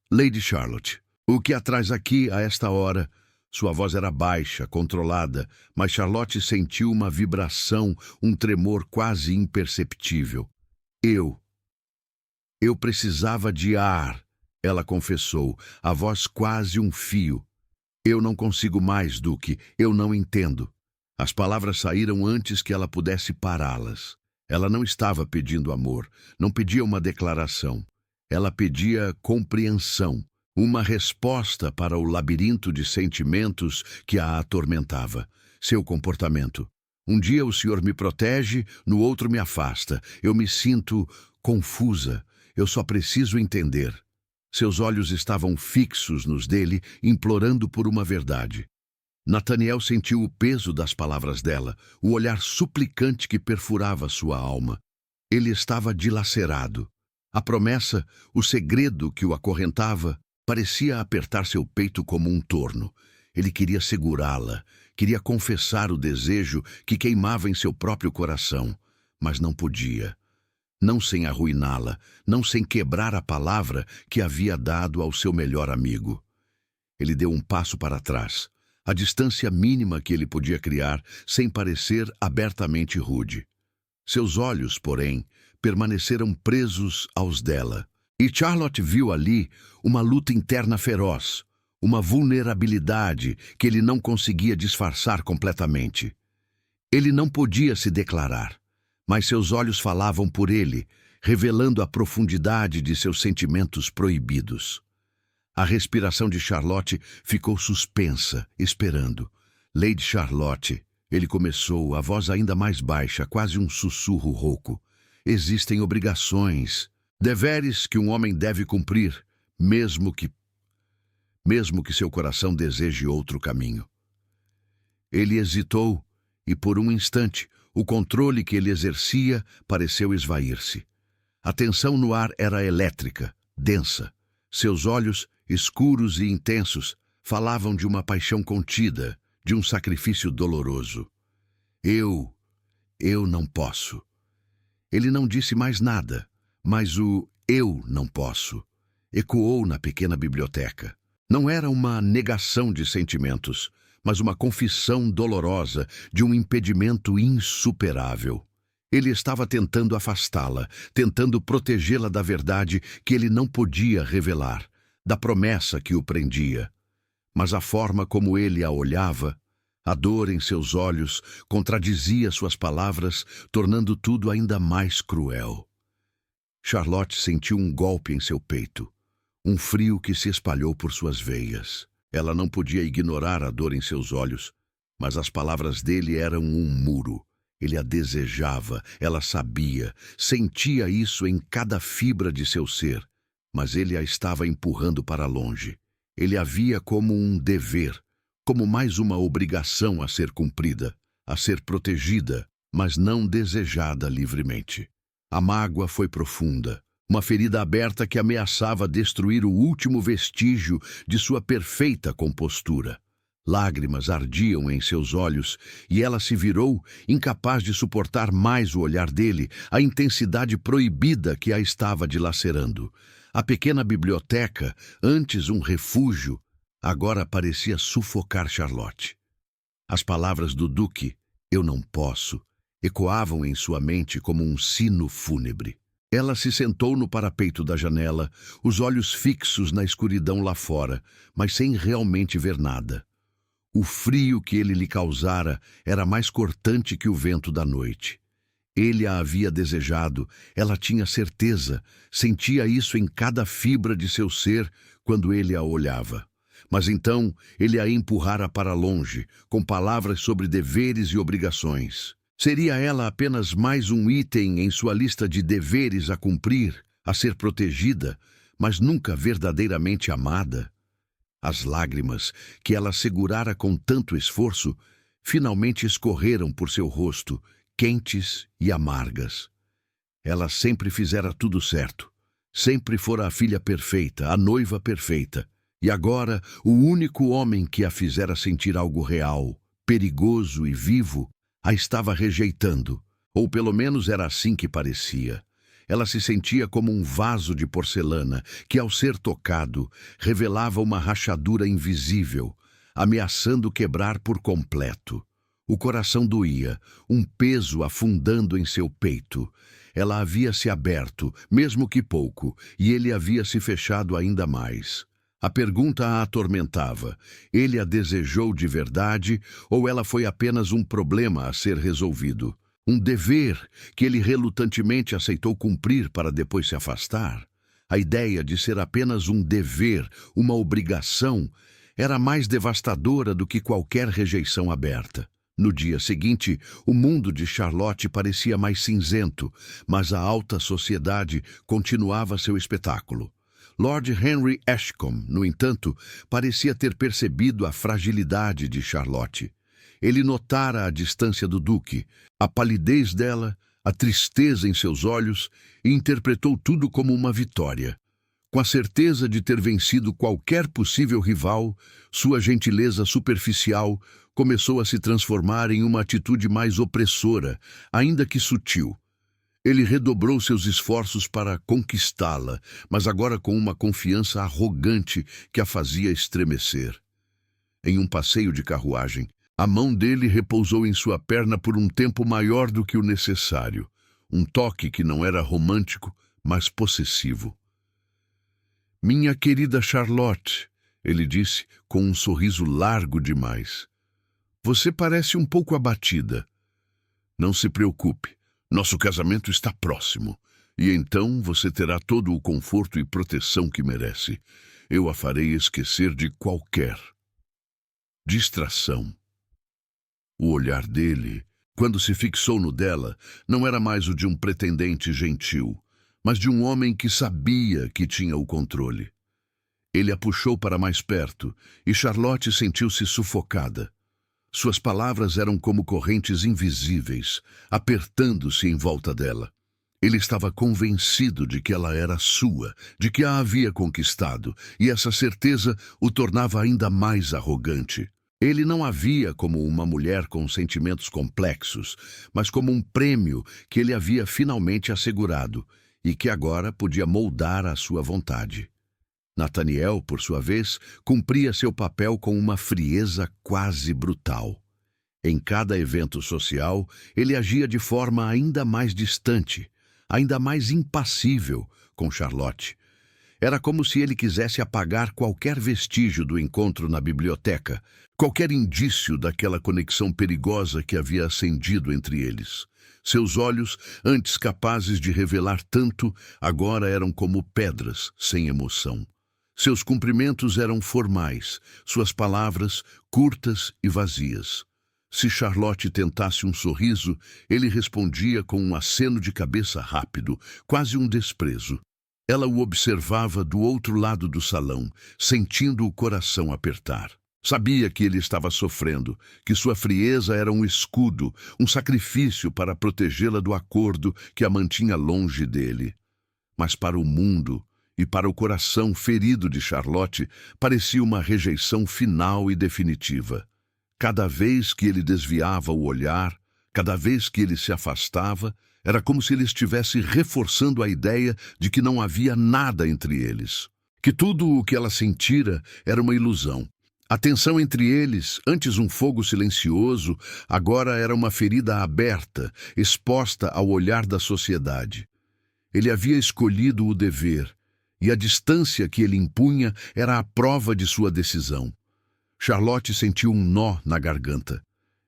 Lady Charlotte, o que a traz aqui a esta hora? Sua voz era baixa, controlada, mas Charlotte sentiu uma vibração, um tremor quase imperceptível. Eu precisava de ar, ela confessou, a voz quase um fio. Eu não consigo mais, Duque, eu não entendo. As palavras saíram antes que ela pudesse pará-las. Ela não estava pedindo amor, não pedia uma declaração. Ela pedia compreensão, uma resposta para o labirinto de sentimentos que a atormentava. Seu comportamento. Um dia o senhor me protege, no outro me afasta. Eu me sinto confusa. Eu só preciso entender. Seus olhos estavam fixos nos dele, implorando por uma verdade. Nathaniel sentiu o peso das palavras dela, o olhar suplicante que perfurava sua alma. Ele estava dilacerado. A promessa, o segredo que o acorrentava, parecia apertar seu peito como um torno. Ele queria segurá-la, queria confessar o desejo que queimava em seu próprio coração, mas não podia. Não sem arruiná-la, não sem quebrar a palavra que havia dado ao seu melhor amigo. Ele deu um passo para trás, a distância mínima que ele podia criar, sem parecer abertamente rude. Seus olhos, porém, permaneceram presos aos dela. E Charlotte viu ali uma luta interna feroz, uma vulnerabilidade que ele não conseguia disfarçar completamente. Ele não podia se declarar, mas seus olhos falavam por ele, revelando a profundidade de seus sentimentos proibidos. A respiração de Charlotte ficou suspensa, esperando. Lady Charlotte, ele começou, a voz ainda mais baixa, quase um sussurro rouco. existem obrigações, deveres que um homem deve cumprir, mesmo que seu coração deseje outro caminho. Ele hesitou e, por um instante, o controle que ele exercia pareceu esvair-se. A tensão no ar era elétrica, densa. Seus olhos, escuros e intensos, falavam de uma paixão contida, de um sacrifício doloroso. Eu não posso. Ele não disse mais nada, mas o "eu não posso" ecoou na pequena biblioteca. Não era uma negação de sentimentos, mas uma confissão dolorosa de um impedimento insuperável. Ele estava tentando afastá-la, tentando protegê-la da verdade que ele não podia revelar, da promessa que o prendia. Mas a forma como ele a olhava, a dor em seus olhos, contradizia suas palavras, tornando tudo ainda mais cruel. Charlotte sentiu um golpe em seu peito, um frio que se espalhou por suas veias. Ela não podia ignorar a dor em seus olhos, mas as palavras dele eram um muro. Ele a desejava, ela sabia, sentia isso em cada fibra de seu ser, mas ele a estava empurrando para longe. Ele a via como um dever, como mais uma obrigação a ser cumprida, a ser protegida, mas não desejada livremente. A mágoa foi profunda, uma ferida aberta que ameaçava destruir o último vestígio de sua perfeita compostura. Lágrimas ardiam em seus olhos e ela se virou, incapaz de suportar mais o olhar dele, a intensidade proibida que a estava dilacerando. A pequena biblioteca, antes um refúgio, agora parecia sufocar Charlotte. As palavras do Duque, "eu não posso", ecoavam em sua mente como um sino fúnebre. Ela se sentou no parapeito da janela, os olhos fixos na escuridão lá fora, mas sem realmente ver nada. O frio que ele lhe causara era mais cortante que o vento da noite. Ele a havia desejado, ela tinha certeza, sentia isso em cada fibra de seu ser quando ele a olhava. Mas então ele a empurrara para longe, com palavras sobre deveres e obrigações. Seria ela apenas mais um item em sua lista de deveres a cumprir, a ser protegida, mas nunca verdadeiramente amada? As lágrimas, que ela segurara com tanto esforço, finalmente escorreram por seu rosto, quentes e amargas. Ela sempre fizera tudo certo. Sempre fora a filha perfeita, a noiva perfeita. E agora, o único homem que a fizera sentir algo real, perigoso e vivo, a estava rejeitando. Ou pelo menos era assim que parecia. Ela se sentia como um vaso de porcelana que, ao ser tocado, revelava uma rachadura invisível, ameaçando quebrar por completo. O coração doía, um peso afundando em seu peito. Ela havia se aberto, mesmo que pouco, e ele havia se fechado ainda mais. A pergunta a atormentava. Ele a desejou de verdade ou ela foi apenas um problema a ser resolvido? Um dever que ele relutantemente aceitou cumprir para depois se afastar? A ideia de ser apenas um dever, uma obrigação, era mais devastadora do que qualquer rejeição aberta. No dia seguinte, o mundo de Charlotte parecia mais cinzento, mas a alta sociedade continuava seu espetáculo. Lord Henry Ashcombe, no entanto, parecia ter percebido a fragilidade de Charlotte. Ele notara a distância do Duque, a palidez dela, a tristeza em seus olhos e interpretou tudo como uma vitória. Com a certeza de ter vencido qualquer possível rival, sua gentileza superficial começou a se transformar em uma atitude mais opressora, ainda que sutil. Ele redobrou seus esforços para conquistá-la, mas agora com uma confiança arrogante que a fazia estremecer. Em um passeio de carruagem, a mão dele repousou em sua perna por um tempo maior do que o necessário, um toque que não era romântico, mas possessivo. "Minha querida Charlotte", ele disse com um sorriso largo demais, "você parece um pouco abatida. Não se preocupe, nosso casamento está próximo, e então você terá todo o conforto e proteção que merece. Eu a farei esquecer de qualquer distração." O olhar dele, Quando se fixou no dela, não era mais o de um pretendente gentil, mas de um homem que sabia que tinha o controle. Ele a puxou para mais perto e Charlotte sentiu-se sufocada. Suas palavras eram como correntes invisíveis, apertando-se em volta dela. Ele estava convencido de que ela era sua, de que a havia conquistado, e essa certeza o tornava ainda mais arrogante. Ele não a via como uma mulher com sentimentos complexos, mas como um prêmio que ele havia finalmente assegurado e que agora podia moldar à sua vontade. Nathaniel, por sua vez, cumpria seu papel com uma frieza quase brutal. Em cada evento social, ele agia de forma ainda mais distante, ainda mais impassível com Charlotte. Era como se ele quisesse apagar qualquer vestígio do encontro na biblioteca, qualquer indício daquela conexão perigosa que havia acendido entre eles. Seus olhos, antes capazes de revelar tanto, agora eram como pedras sem emoção. Seus cumprimentos eram formais, suas palavras curtas e vazias. Se Charlotte tentasse um sorriso, ele respondia com um aceno de cabeça rápido, quase um desprezo. Ela o observava do outro lado do salão, sentindo o coração apertar. Sabia que ele estava sofrendo, que sua frieza era um escudo, um sacrifício para protegê-la do acordo que a mantinha longe dele. Mas para o mundo e para o coração ferido de Charlotte, parecia uma rejeição final e definitiva. Cada vez que ele desviava o olhar, cada vez que ele se afastava, era como se ele estivesse reforçando a ideia de que não havia nada entre eles. Que tudo o que ela sentira era uma ilusão. A tensão entre eles, antes um fogo silencioso, agora era uma ferida aberta, exposta ao olhar da sociedade. Ele havia escolhido o dever, e a distância que ele impunha era a prova de sua decisão. Charlotte sentiu um nó na garganta.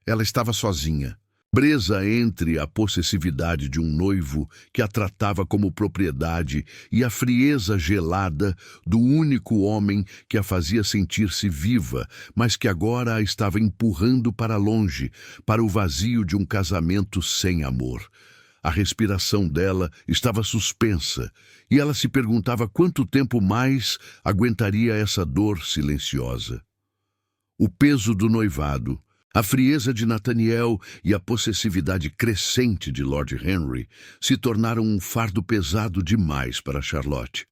Ela estava sozinha, presa entre a possessividade de um noivo que a tratava como propriedade e a frieza gelada do único homem que a fazia sentir-se viva, mas que agora a estava empurrando para longe, para o vazio de um casamento sem amor. A respiração dela estava suspensa e ela se perguntava quanto tempo mais aguentaria essa dor silenciosa. O peso do noivado, a frieza de Nathaniel e a possessividade crescente de Lord Henry se tornaram um fardo pesado demais para Charlotte.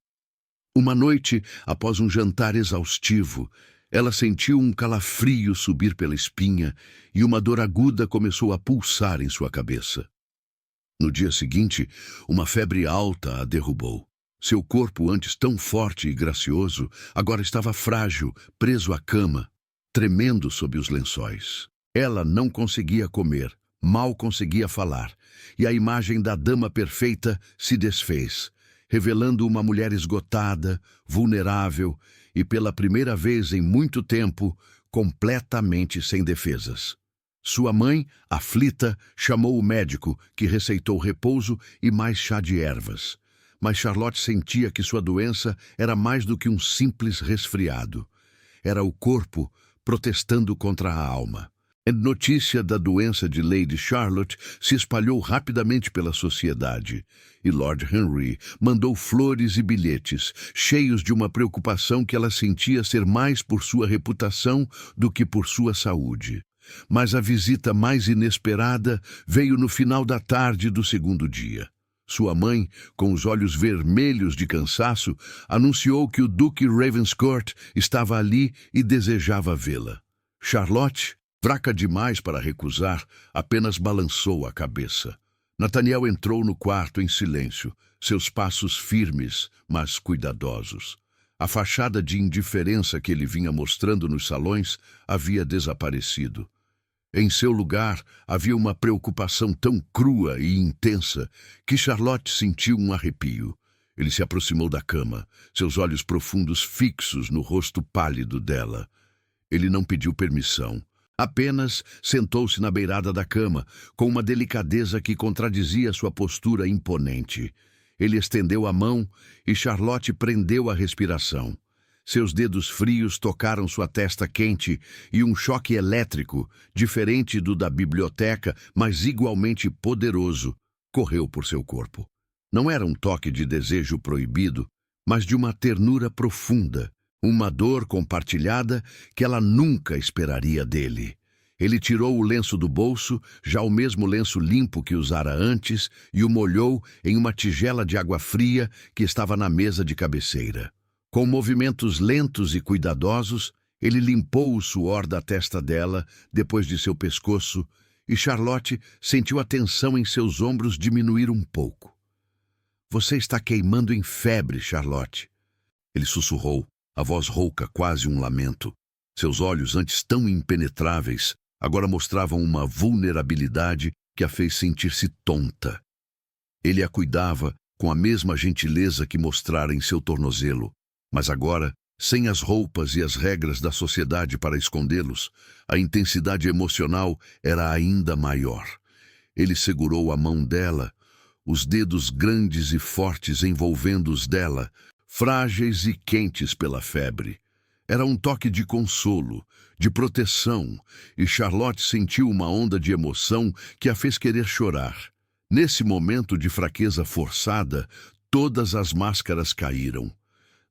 Uma noite, após um jantar exaustivo, ela sentiu um calafrio subir pela espinha e uma dor aguda começou a pulsar em sua cabeça. No dia seguinte, uma febre alta a derrubou. Seu corpo, antes tão forte e gracioso, agora estava frágil, preso à cama, tremendo sob os lençóis. Ela não conseguia comer, mal conseguia falar, e a imagem da dama perfeita se desfez, revelando uma mulher esgotada, vulnerável e, pela primeira vez em muito tempo, completamente sem defesas. Sua mãe, aflita, chamou o médico, que receitou repouso e mais chá de ervas. Mas Charlotte sentia que sua doença era mais do que um simples resfriado. Era o corpo protestando contra a alma. A notícia da doença de Lady Charlotte se espalhou rapidamente pela sociedade, e Lord Henry mandou flores e bilhetes, cheios de uma preocupação que ela sentia ser mais por sua reputação do que por sua saúde. Mas a visita mais inesperada veio no final da tarde do segundo dia. Sua mãe, com os olhos vermelhos de cansaço, anunciou que o Duque Ravenscourt estava ali e desejava vê-la. Charlotte, fraca demais para recusar, apenas balançou a cabeça. Nathaniel entrou no quarto em silêncio, seus passos firmes, mas cuidadosos. A fachada de indiferença que ele vinha mostrando nos salões havia desaparecido. Em seu lugar, havia uma preocupação tão crua e intensa que Charlotte sentiu um arrepio. Ele se aproximou da cama, seus olhos profundos fixos no rosto pálido dela. Ele não pediu permissão. Apenas sentou-se na beirada da cama, com uma delicadeza que contradizia sua postura imponente. Ele estendeu a mão e Charlotte prendeu a respiração. Seus dedos frios tocaram sua testa quente e um choque elétrico, diferente do da biblioteca, mas igualmente poderoso, correu por seu corpo. Não era um toque de desejo proibido, mas de uma ternura profunda, uma dor compartilhada que ela nunca esperaria dele. Ele tirou o lenço do bolso, já o mesmo lenço limpo que usara antes, e o molhou em uma tigela de água fria que estava na mesa de cabeceira. Com movimentos lentos e cuidadosos, ele limpou o suor da testa dela, depois de seu pescoço, e Charlotte sentiu a tensão em seus ombros diminuir um pouco. "Você está queimando em febre, Charlotte." Ele sussurrou, a voz rouca, quase um lamento. Seus olhos, antes tão impenetráveis, agora mostravam uma vulnerabilidade que a fez sentir-se tonta. Ele a cuidava com a mesma gentileza que mostrara em seu tornozelo, mas agora, sem as roupas e as regras da sociedade para escondê-los, a intensidade emocional era ainda maior. Ele segurou a mão dela, os dedos grandes e fortes envolvendo os dela, frágeis e quentes pela febre. Era um toque de consolo, de proteção, e Charlotte sentiu uma onda de emoção que a fez querer chorar. Nesse momento de fraqueza forçada, todas as máscaras caíram.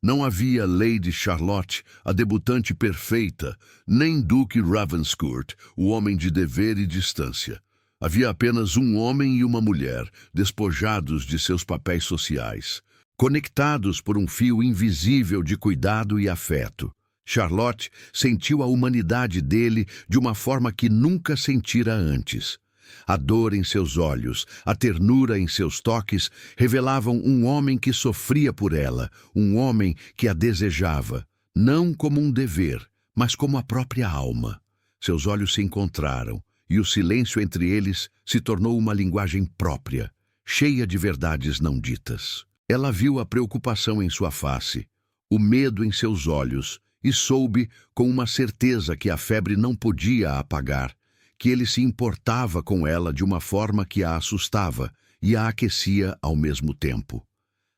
Não havia Lady Charlotte, a debutante perfeita, nem Duque Ravenscourt, o homem de dever e distância. Havia apenas um homem e uma mulher, despojados de seus papéis sociais, conectados por um fio invisível de cuidado e afeto. Charlotte sentiu a humanidade dele de uma forma que nunca sentira antes. A dor em seus olhos, a ternura em seus toques revelavam um homem que sofria por ela, um homem que a desejava, não como um dever, mas como a própria alma. Seus olhos se encontraram, e o silêncio entre eles se tornou uma linguagem própria, cheia de verdades não ditas. Ela viu a preocupação em sua face, o medo em seus olhos, e soube, com uma certeza que a febre não podia apagar, que ele se importava com ela de uma forma que a assustava e a aquecia ao mesmo tempo.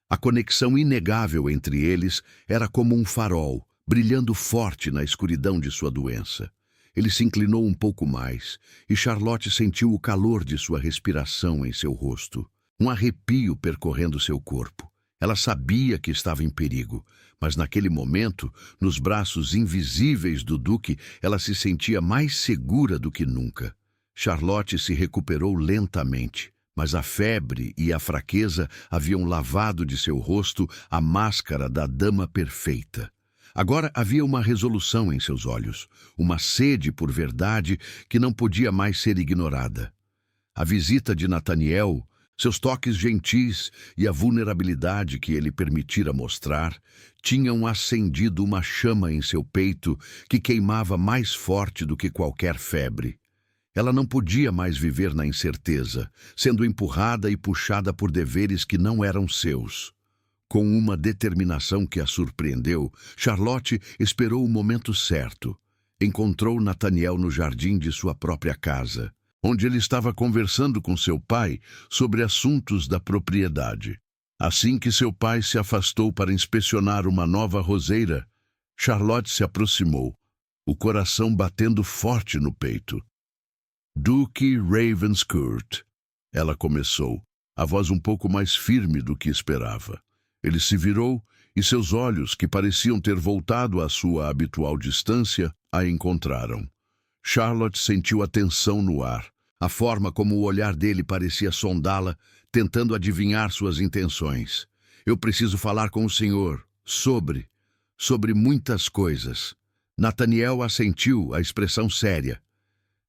A conexão inegável entre eles era como um farol, brilhando forte na escuridão de sua doença. Ele se inclinou um pouco mais, e Charlotte sentiu o calor de sua respiração em seu rosto, um arrepio percorrendo seu corpo. Ela sabia que estava em perigo, mas naquele momento, nos braços invisíveis do Duque, ela se sentia mais segura do que nunca. Charlotte se recuperou lentamente, mas a febre e a fraqueza haviam lavado de seu rosto a máscara da dama perfeita. Agora havia uma resolução em seus olhos, uma sede por verdade que não podia mais ser ignorada. A visita de Nathaniel, seus toques gentis e a vulnerabilidade que ele permitira mostrar tinham acendido uma chama em seu peito que queimava mais forte do que qualquer febre. Ela não podia mais viver na incerteza, sendo empurrada e puxada por deveres que não eram seus. Com uma determinação que a surpreendeu, Charlotte esperou o momento certo. Encontrou Nathaniel no jardim de sua própria casa, onde ele estava conversando com seu pai sobre assuntos da propriedade. Assim que seu pai se afastou para inspecionar uma nova roseira, Charlotte se aproximou, o coração batendo forte no peito. "Duque Ravenscourt", ela começou, a voz um pouco mais firme do que esperava. Ele se virou e seus olhos, que pareciam ter voltado à sua habitual distância, a encontraram. Charlotte sentiu a tensão no ar, a forma como o olhar dele parecia sondá-la, tentando adivinhar suas intenções. "Eu preciso falar com o senhor sobre muitas coisas." Nathaniel assentiu, a expressão séria.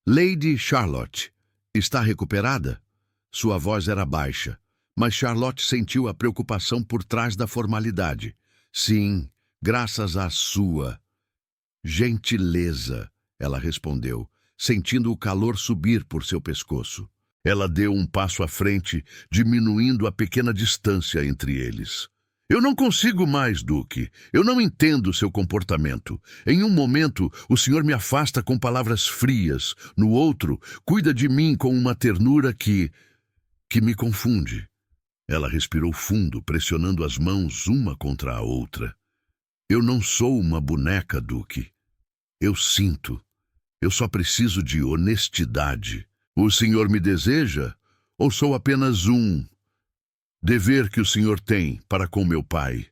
"Lady Charlotte, está recuperada?" Sua voz era baixa, mas Charlotte sentiu a preocupação por trás da formalidade. "Sim, graças à sua gentileza", ela respondeu, sentindo o calor subir por seu pescoço. Ela deu um passo à frente, diminuindo a pequena distância entre eles. "Eu não consigo mais, Duque. Eu não entendo seu comportamento. Em um momento, o senhor me afasta com palavras frias. No outro, cuida de mim com uma ternura que me confunde." Ela respirou fundo, pressionando as mãos uma contra a outra. Eu não sou uma boneca, Duque. Eu sinto. Eu só preciso de honestidade. O senhor me deseja? Ou sou apenas um dever que o senhor tem para com meu pai?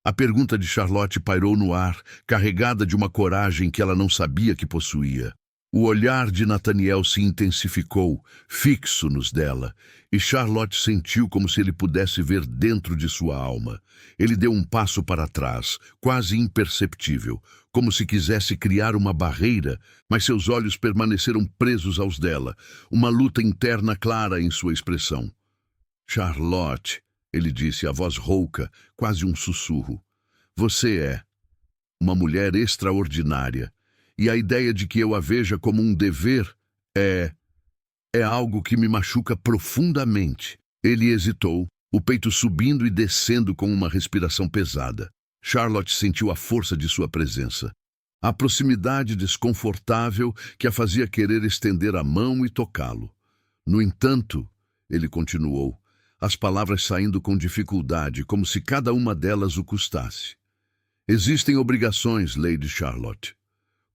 A pergunta de Charlotte pairou no ar, carregada de uma coragem que ela não sabia que possuía. O olhar de Nathaniel se intensificou, fixo nos dela, e Charlotte sentiu como se ele pudesse ver dentro de sua alma. Ele deu um passo para trás, quase imperceptível, como se quisesse criar uma barreira, mas seus olhos permaneceram presos aos dela, uma luta interna clara em sua expressão. Charlotte, ele disse, a voz rouca, quase um sussurro. Você é uma mulher extraordinária. E a ideia de que eu a veja como um dever é algo que me machuca profundamente. Ele hesitou, o peito subindo e descendo com uma respiração pesada. Charlotte sentiu a força de sua presença. A proximidade desconfortável que a fazia querer estender a mão e tocá-lo. No entanto, ele continuou, as palavras saindo com dificuldade, como se cada uma delas o custasse. Existem obrigações, Lady Charlotte.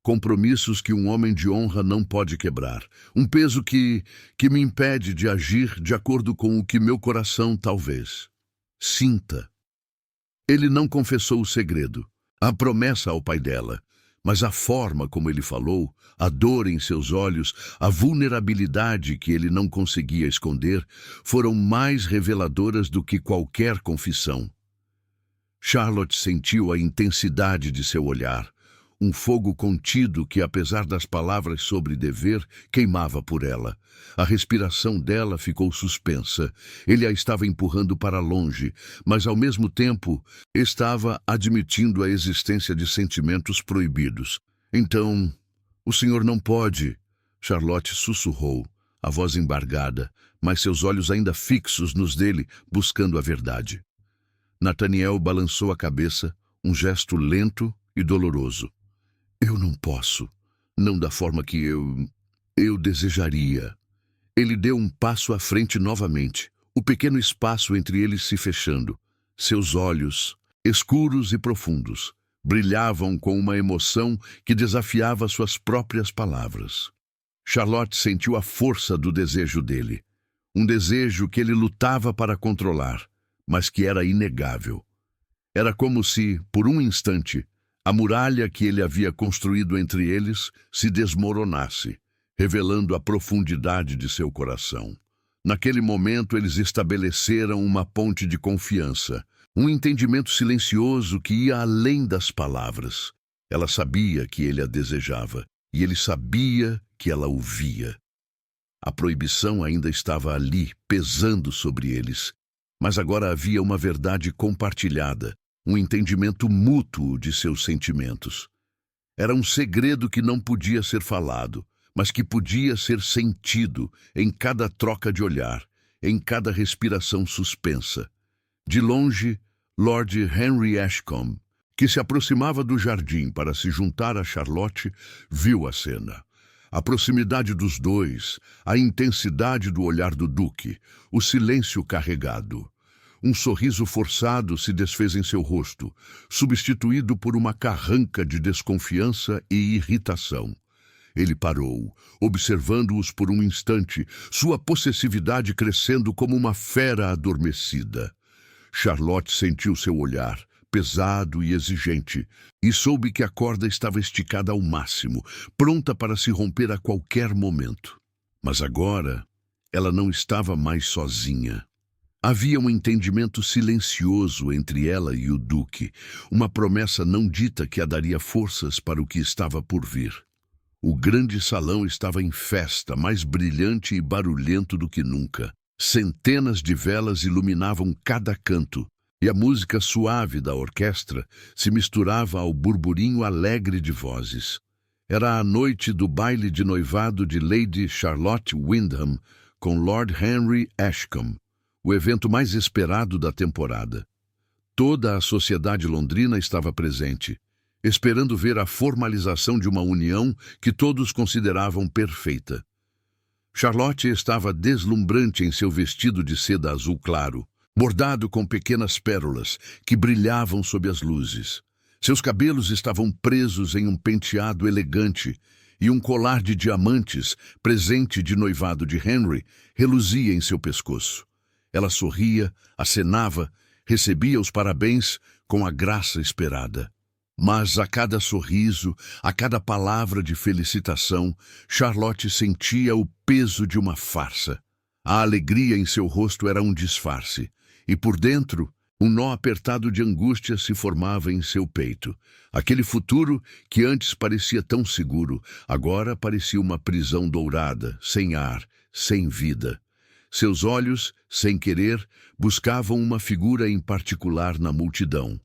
Compromissos que um homem de honra não pode quebrar. Um peso que me impede de agir de acordo com o que meu coração talvez sinta. Ele não confessou o segredo, a promessa ao pai dela, mas a forma como ele falou, a dor em seus olhos, a vulnerabilidade que ele não conseguia esconder, foram mais reveladoras do que qualquer confissão. Charlotte sentiu a intensidade de seu olhar, um fogo contido que, apesar das palavras sobre dever, queimava por ela. A respiração dela ficou suspensa. Ele a estava empurrando para longe, mas ao mesmo tempo estava admitindo a existência de sentimentos proibidos. Então, o senhor não pode, Charlotte sussurrou, a voz embargada, mas seus olhos ainda fixos nos dele, buscando a verdade. Nathaniel balançou a cabeça, um gesto lento e doloroso. Eu não posso, não da forma que eu desejaria. Ele deu um passo à frente novamente, o pequeno espaço entre eles se fechando. Seus olhos, escuros e profundos, brilhavam com uma emoção que desafiava suas próprias palavras. Charlotte sentiu a força do desejo dele, um desejo que ele lutava para controlar, mas que era inegável. Era como se, por um instante, a muralha que ele havia construído entre eles se desmoronasse, revelando a profundidade de seu coração. Naquele momento, eles estabeleceram uma ponte de confiança, um entendimento silencioso que ia além das palavras. Ela sabia que ele a desejava, e ele sabia que ela o via. A proibição ainda estava ali, pesando sobre eles, mas agora havia uma verdade compartilhada, um entendimento mútuo de seus sentimentos. Era um segredo que não podia ser falado, mas que podia ser sentido em cada troca de olhar, em cada respiração suspensa. De longe, Lord Henry Ashcombe, que se aproximava do jardim para se juntar a Charlotte, viu a cena. A proximidade dos dois, a intensidade do olhar do duque, o silêncio carregado. Um sorriso forçado se desfez em seu rosto, substituído por uma carranca de desconfiança e irritação. Ele parou, observando-os por um instante, sua possessividade crescendo como uma fera adormecida. Charlotte sentiu seu olhar, pesado e exigente, e soube que a corda estava esticada ao máximo, pronta para se romper a qualquer momento. Mas agora, ela não estava mais sozinha. Havia um entendimento silencioso entre ela e o duque, uma promessa não dita que a daria forças para o que estava por vir. O grande salão estava em festa, mais brilhante e barulhento do que nunca. Centenas de velas iluminavam cada canto, e a música suave da orquestra se misturava ao burburinho alegre de vozes. Era a noite do baile de noivado de Lady Charlotte Wyndham com Lord Henry Ashcombe, o evento mais esperado da temporada. Toda a sociedade londrina estava presente, esperando ver a formalização de uma união que todos consideravam perfeita. Charlotte estava deslumbrante em seu vestido de seda azul claro, bordado com pequenas pérolas que brilhavam sob as luzes. Seus cabelos estavam presos em um penteado elegante e um colar de diamantes, presente de noivado de Henry, reluzia em seu pescoço. Ela sorria, acenava, recebia os parabéns com a graça esperada. Mas a cada sorriso, a cada palavra de felicitação, Charlotte sentia o peso de uma farsa. A alegria em seu rosto era um disfarce, e por dentro, um nó apertado de angústia se formava em seu peito. Aquele futuro, que antes parecia tão seguro, agora parecia uma prisão dourada, sem ar, sem vida. Seus olhos, sem querer, buscavam uma figura em particular na multidão.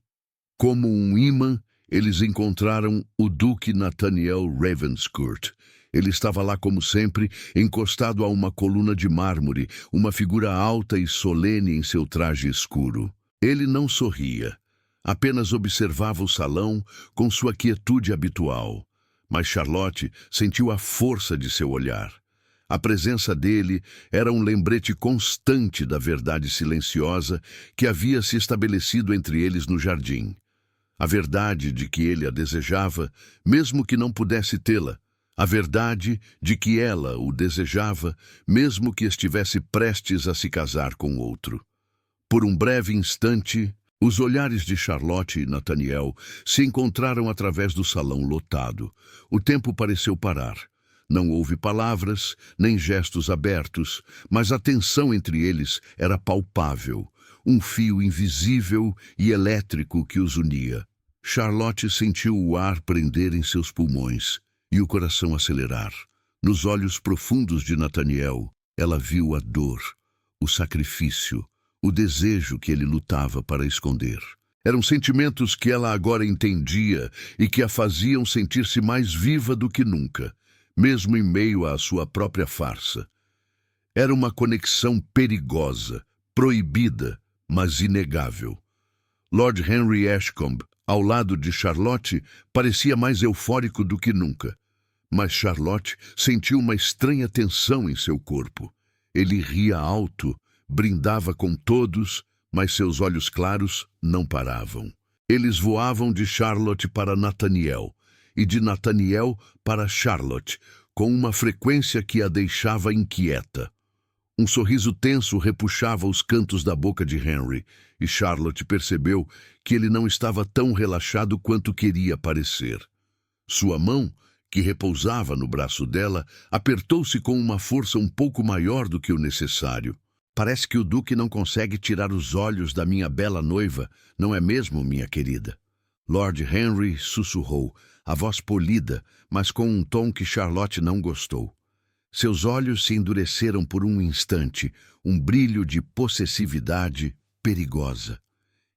Como um imã, eles encontraram o Duque Nathaniel Ravenscourt. Ele estava lá como sempre, encostado a uma coluna de mármore, uma figura alta e solene em seu traje escuro. Ele não sorria, apenas observava o salão com sua quietude habitual. Mas Charlotte sentiu a força de seu olhar. A presença dele era um lembrete constante da verdade silenciosa que havia se estabelecido entre eles no jardim. A verdade de que ele a desejava, mesmo que não pudesse tê-la. A verdade de que ela o desejava, mesmo que estivesse prestes a se casar com outro. Por um breve instante, os olhares de Charlotte e Nathaniel se encontraram através do salão lotado. O tempo pareceu parar. Não houve palavras, nem gestos abertos, mas a tensão entre eles era palpável, um fio invisível e elétrico que os unia. Charlotte sentiu o ar prender em seus pulmões e o coração acelerar. Nos olhos profundos de Nathaniel, ela viu a dor, o sacrifício, o desejo que ele lutava para esconder. Eram sentimentos que ela agora entendia e que a faziam sentir-se mais viva do que nunca, mesmo em meio à sua própria farsa. Era uma conexão perigosa, proibida, mas inegável. Lord Henry Ashcombe, ao lado de Charlotte, parecia mais eufórico do que nunca. Mas Charlotte sentiu uma estranha tensão em seu corpo. Ele ria alto, brindava com todos, mas seus olhos claros não paravam. Eles voavam de Charlotte para Nathaniel, e de Nathaniel para Charlotte, com uma frequência que a deixava inquieta. Um sorriso tenso repuxava os cantos da boca de Henry, e Charlotte percebeu que ele não estava tão relaxado quanto queria parecer. Sua mão, que repousava no braço dela, apertou-se com uma força um pouco maior do que o necessário. Parece que o Duque não consegue tirar os olhos da minha bela noiva, não é mesmo, minha querida? Lord Henry sussurrou, a voz polida, mas com um tom que Charlotte não gostou. Seus olhos se endureceram por um instante, um brilho de possessividade perigosa.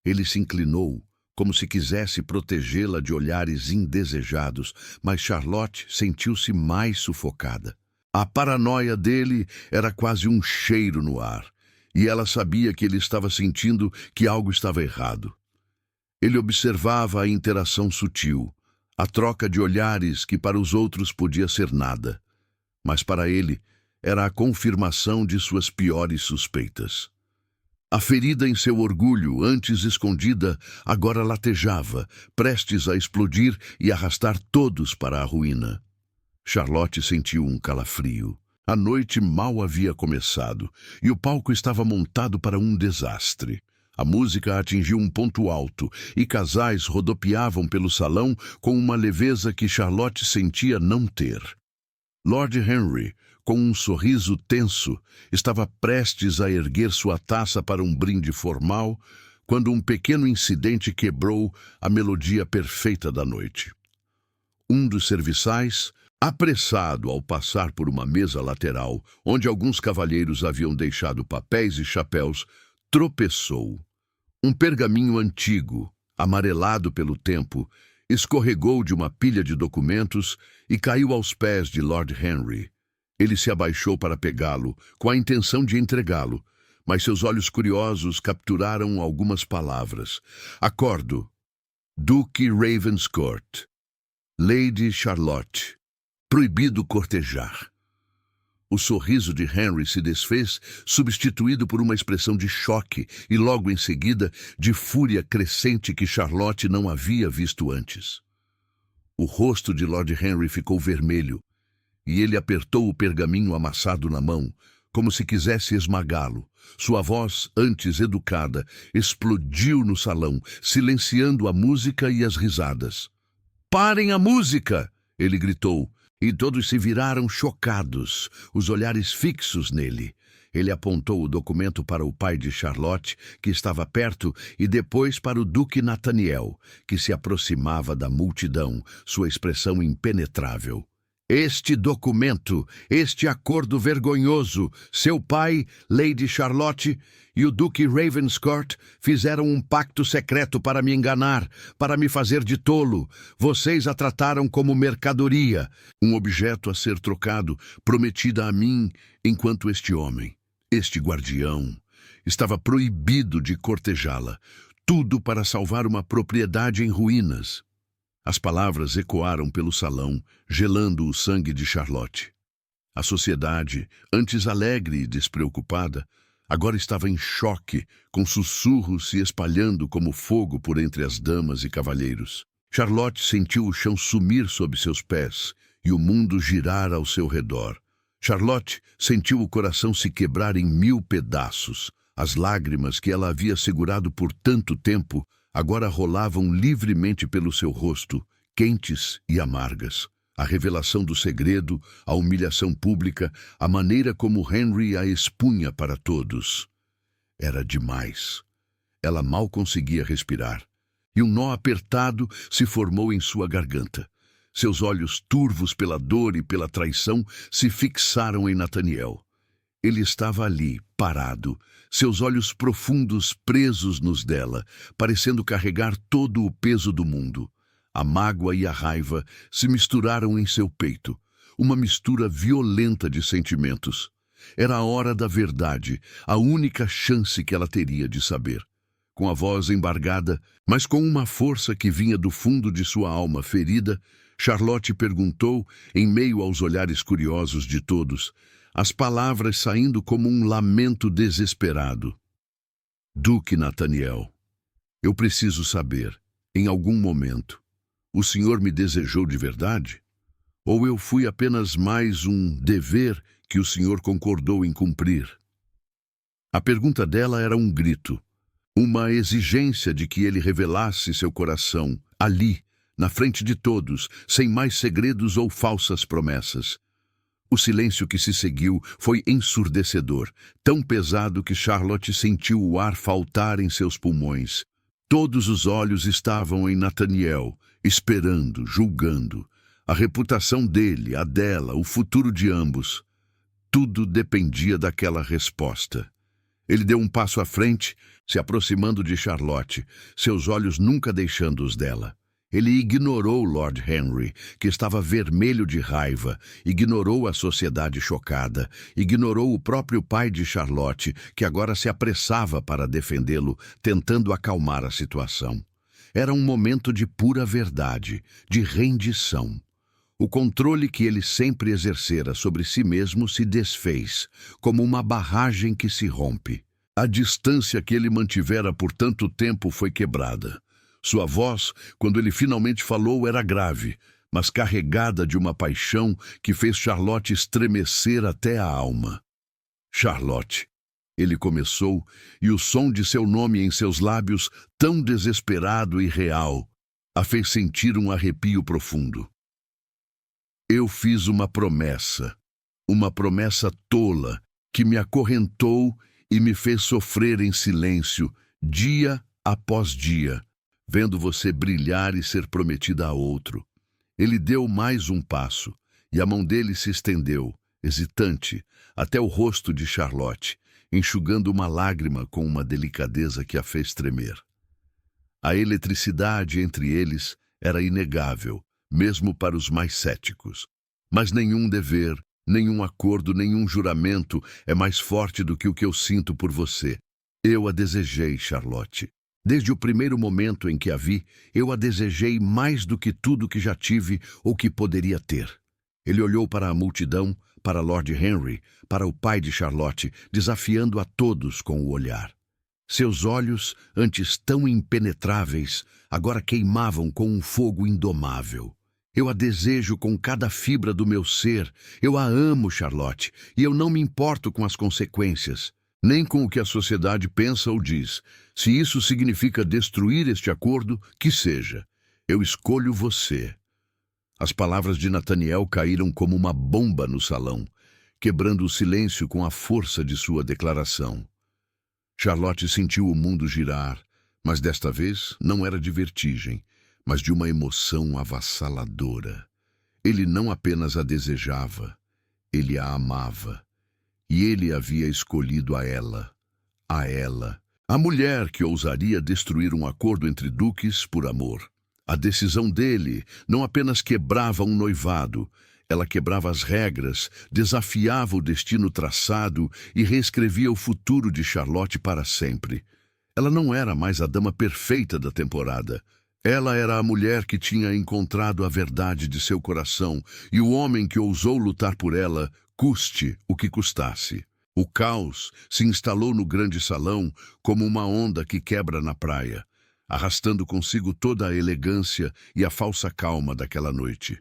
Ele se inclinou, como se quisesse protegê-la de olhares indesejados, mas Charlotte sentiu-se mais sufocada. A paranoia dele era quase um cheiro no ar, e ela sabia que ele estava sentindo que algo estava errado. Ele observava a interação sutil, a troca de olhares que para os outros podia ser nada, mas para ele era a confirmação de suas piores suspeitas. A ferida em seu orgulho, antes escondida, agora latejava, prestes a explodir e arrastar todos para a ruína. Charlotte sentiu um calafrio. A noite mal havia começado, e o palco estava montado para um desastre. A música atingiu um ponto alto, e casais rodopiavam pelo salão com uma leveza que Charlotte sentia não ter. Lord Henry, com um sorriso tenso, estava prestes a erguer sua taça para um brinde formal, quando um pequeno incidente quebrou a melodia perfeita da noite. Um dos serviçais, apressado ao passar por uma mesa lateral, onde alguns cavalheiros haviam deixado papéis e chapéus, tropeçou. Um pergaminho antigo, amarelado pelo tempo, escorregou de uma pilha de documentos e caiu aos pés de Lord Henry. Ele se abaixou para pegá-lo, com a intenção de entregá-lo, mas seus olhos curiosos capturaram algumas palavras. Acordo. Duque Ravenscourt. Lady Charlotte. Proibido cortejar. O sorriso de Henry se desfez, substituído por uma expressão de choque e, logo em seguida, de fúria crescente que Charlotte não havia visto antes. O rosto de Lord Henry ficou vermelho, e ele apertou o pergaminho amassado na mão, como se quisesse esmagá-lo. Sua voz, antes educada, explodiu no salão, silenciando a música e as risadas. "Parem a música!" ele gritou. E todos se viraram chocados, os olhares fixos nele. Ele apontou o documento para o pai de Charlotte, que estava perto, e depois para o Duque Nathaniel, que se aproximava da multidão, sua expressão impenetrável. "Este documento, este acordo vergonhoso, seu pai, Lady Charlotte, e o Duque Ravenscourt fizeram um pacto secreto para me enganar, para me fazer de tolo. Vocês a trataram como mercadoria, um objeto a ser trocado, prometida a mim, enquanto este homem, este guardião, estava proibido de cortejá-la. Tudo para salvar uma propriedade em ruínas." As palavras ecoaram pelo salão, gelando o sangue de Charlotte. A sociedade, antes alegre e despreocupada, agora estava em choque, com sussurros se espalhando como fogo por entre as damas e cavalheiros. Charlotte sentiu o chão sumir sob seus pés e o mundo girar ao seu redor. Charlotte sentiu o coração se quebrar em 1000 pedaços. As lágrimas que ela havia segurado por tanto tempo agora rolavam livremente pelo seu rosto, quentes e amargas. A revelação do segredo, a humilhação pública, a maneira como Henry a expunha para todos. Era demais. Ela mal conseguia respirar, e um nó apertado se formou em sua garganta. Seus olhos turvos pela dor e pela traição se fixaram em Nathaniel. Ele estava ali, parado, seus olhos profundos presos nos dela, parecendo carregar todo o peso do mundo. A mágoa e a raiva se misturaram em seu peito, uma mistura violenta de sentimentos. Era a hora da verdade, a única chance que ela teria de saber. Com a voz embargada, mas com uma força que vinha do fundo de sua alma ferida, Charlotte perguntou, em meio aos olhares curiosos de todos, as palavras saindo como um lamento desesperado. "Duque Nathaniel, eu preciso saber, em algum momento, o senhor me desejou de verdade? Ou eu fui apenas mais um dever que o senhor concordou em cumprir?" A pergunta dela era um grito, uma exigência de que ele revelasse seu coração, ali, na frente de todos, sem mais segredos ou falsas promessas. O silêncio que se seguiu foi ensurdecedor, tão pesado que Charlotte sentiu o ar faltar em seus pulmões. Todos os olhos estavam em Nathaniel, esperando, julgando. A reputação dele, a dela, o futuro de ambos. Tudo dependia daquela resposta. Ele deu um passo à frente, se aproximando de Charlotte, seus olhos nunca deixando os dela. Ele ignorou Lord Henry, que estava vermelho de raiva, ignorou a sociedade chocada, ignorou o próprio pai de Charlotte, que agora se apressava para defendê-lo, tentando acalmar a situação. Era um momento de pura verdade, de rendição. O controle que ele sempre exercera sobre si mesmo se desfez, como uma barragem que se rompe. A distância que ele mantivera por tanto tempo foi quebrada. Sua voz, quando ele finalmente falou, era grave, mas carregada de uma paixão que fez Charlotte estremecer até a alma. "Charlotte", ele começou, e o som de seu nome em seus lábios, tão desesperado e real, a fez sentir um arrepio profundo. "Eu fiz uma promessa tola, que me acorrentou e me fez sofrer em silêncio, dia após dia, vendo você brilhar e ser prometida a outro." Ele deu mais um passo, e a mão dele se estendeu, hesitante, até o rosto de Charlotte, enxugando uma lágrima com uma delicadeza que a fez tremer. A eletricidade entre eles era inegável, mesmo para os mais céticos. Mas nenhum dever, nenhum acordo, nenhum juramento é mais forte do que o que eu sinto por você. Eu a desejei, Charlotte. Desde o primeiro momento em que a vi, eu a desejei mais do que tudo que já tive ou que poderia ter. Ele olhou para a multidão, para Lord Henry, para o pai de Charlotte, desafiando a todos com o olhar. Seus olhos, antes tão impenetráveis, agora queimavam com um fogo indomável. Eu a desejo com cada fibra do meu ser. Eu a amo, Charlotte, e eu não me importo com as consequências, nem com o que a sociedade pensa ou diz. Se isso significa destruir este acordo, que seja. Eu escolho você. As palavras de Nathaniel caíram como uma bomba no salão, quebrando o silêncio com a força de sua declaração. Charlotte sentiu o mundo girar, mas desta vez não era de vertigem, mas de uma emoção avassaladora. Ele não apenas a desejava, ele a amava. E ele havia escolhido a ela, a mulher que ousaria destruir um acordo entre duques por amor. A decisão dele não apenas quebrava um noivado, ela quebrava as regras, desafiava o destino traçado e reescrevia o futuro de Charlotte para sempre. Ela não era mais a dama perfeita da temporada. Ela era a mulher que tinha encontrado a verdade de seu coração e o homem que ousou lutar por ela, custe o que custasse. O caos se instalou no grande salão como uma onda que quebra na praia, arrastando consigo toda a elegância e a falsa calma daquela noite.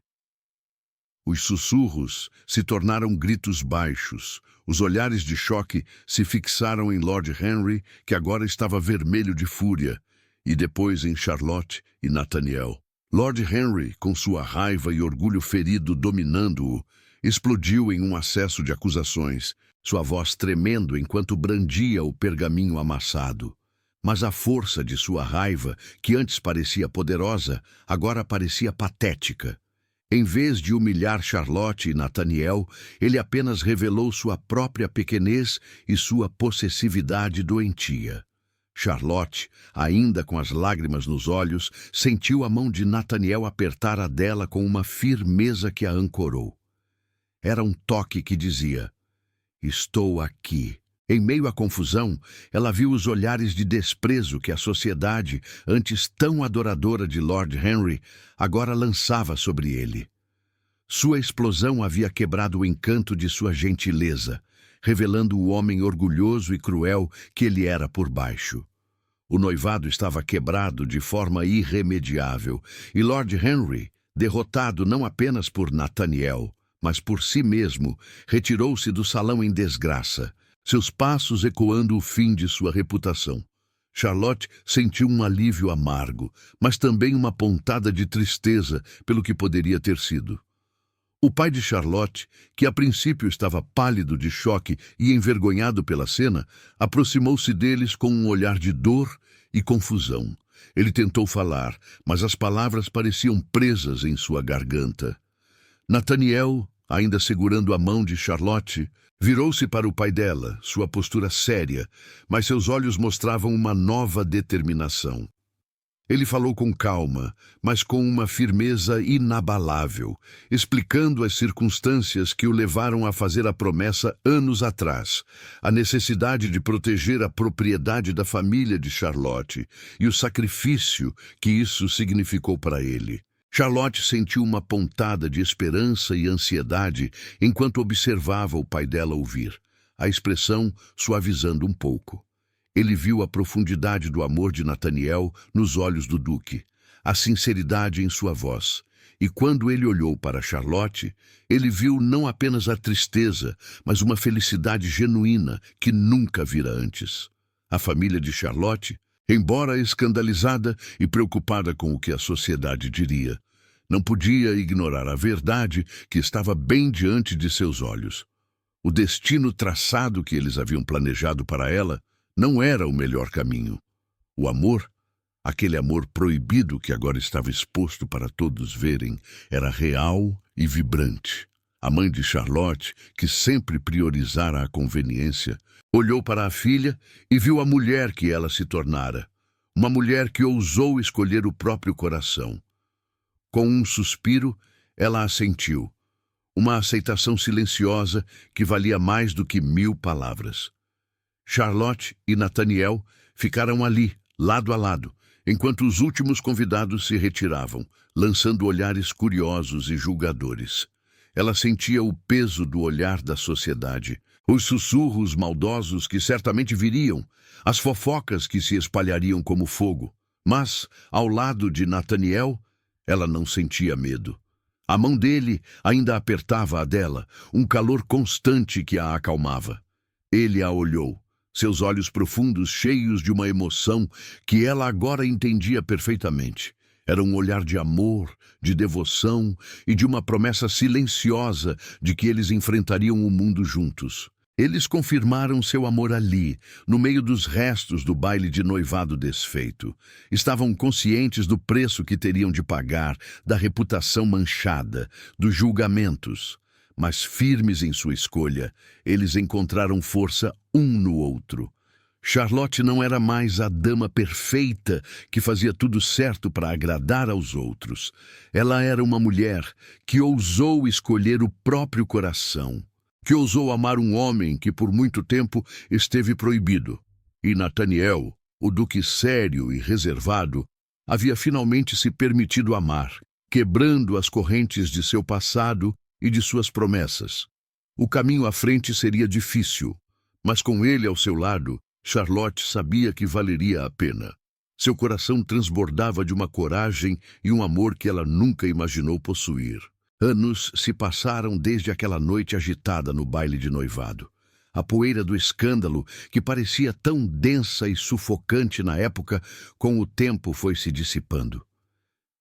Os sussurros se tornaram gritos baixos. Os olhares de choque se fixaram em Lord Henry, que agora estava vermelho de fúria, e depois em Charlotte e Nathaniel. Lord Henry, com sua raiva e orgulho ferido dominando-o, explodiu em um acesso de acusações, sua voz tremendo enquanto brandia o pergaminho amassado. Mas a força de sua raiva, que antes parecia poderosa, agora parecia patética. Em vez de humilhar Charlotte e Nathaniel, ele apenas revelou sua própria pequenez e sua possessividade doentia. Charlotte, ainda com as lágrimas nos olhos, sentiu a mão de Nathaniel apertar a dela com uma firmeza que a ancorou. Era um toque que dizia: "Estou aqui." Em meio à confusão, ela viu os olhares de desprezo que a sociedade, antes tão adoradora de Lord Henry, agora lançava sobre ele. Sua explosão havia quebrado o encanto de sua gentileza, revelando o homem orgulhoso e cruel que ele era por baixo. O noivado estava quebrado de forma irremediável, e Lord Henry, derrotado não apenas por Nathaniel, mas por si mesmo, retirou-se do salão em desgraça, seus passos ecoando o fim de sua reputação. Charlotte sentiu um alívio amargo, mas também uma pontada de tristeza pelo que poderia ter sido. O pai de Charlotte, que a princípio estava pálido de choque e envergonhado pela cena, aproximou-se deles com um olhar de dor e confusão. Ele tentou falar, mas as palavras pareciam presas em sua garganta. Nathaniel, ainda segurando a mão de Charlotte, virou-se para o pai dela, sua postura séria, mas seus olhos mostravam uma nova determinação. Ele falou com calma, mas com uma firmeza inabalável, explicando as circunstâncias que o levaram a fazer a promessa anos atrás, a necessidade de proteger a propriedade da família de Charlotte e o sacrifício que isso significou para ele. Charlotte sentiu uma pontada de esperança e ansiedade enquanto observava o pai dela ouvir, a expressão suavizando um pouco. Ele viu a profundidade do amor de Nathaniel nos olhos do duque, a sinceridade em sua voz, e quando ele olhou para Charlotte, ele viu não apenas a tristeza, mas uma felicidade genuína que nunca vira antes. A família de Charlotte, embora escandalizada e preocupada com o que a sociedade diria, não podia ignorar a verdade que estava bem diante de seus olhos. O destino traçado que eles haviam planejado para ela não era o melhor caminho. O amor, aquele amor proibido que agora estava exposto para todos verem, era real e vibrante. A mãe de Charlotte, que sempre priorizara a conveniência, olhou para a filha e viu a mulher que ela se tornara. Uma mulher que ousou escolher o próprio coração. Com um suspiro, ela assentiu. Uma aceitação silenciosa que valia mais do que 1000 palavras. Charlotte e Nathaniel ficaram ali, lado a lado, enquanto os últimos convidados se retiravam, lançando olhares curiosos e julgadores. Ela sentia o peso do olhar da sociedade, os sussurros maldosos que certamente viriam, as fofocas que se espalhariam como fogo. Mas, ao lado de Nathaniel, ela não sentia medo. A mão dele ainda apertava a dela, um calor constante que a acalmava. Ele a olhou, seus olhos profundos cheios de uma emoção que ela agora entendia perfeitamente. Era um olhar de amor, de devoção e de uma promessa silenciosa de que eles enfrentariam o mundo juntos. Eles confirmaram seu amor ali, no meio dos restos do baile de noivado desfeito. Estavam conscientes do preço que teriam de pagar, da reputação manchada, dos julgamentos. Mas firmes em sua escolha, eles encontraram força um no outro. Charlotte não era mais a dama perfeita que fazia tudo certo para agradar aos outros. Ela era uma mulher que ousou escolher o próprio coração, que ousou amar um homem que por muito tempo esteve proibido. E Nathaniel, o duque sério e reservado, havia finalmente se permitido amar, quebrando as correntes de seu passado e de suas promessas. O caminho à frente seria difícil, mas com ele ao seu lado, Charlotte sabia que valeria a pena. Seu coração transbordava de uma coragem e um amor que ela nunca imaginou possuir. Anos se passaram desde aquela noite agitada no baile de noivado. A poeira do escândalo, que parecia tão densa e sufocante na época, com o tempo foi se dissipando.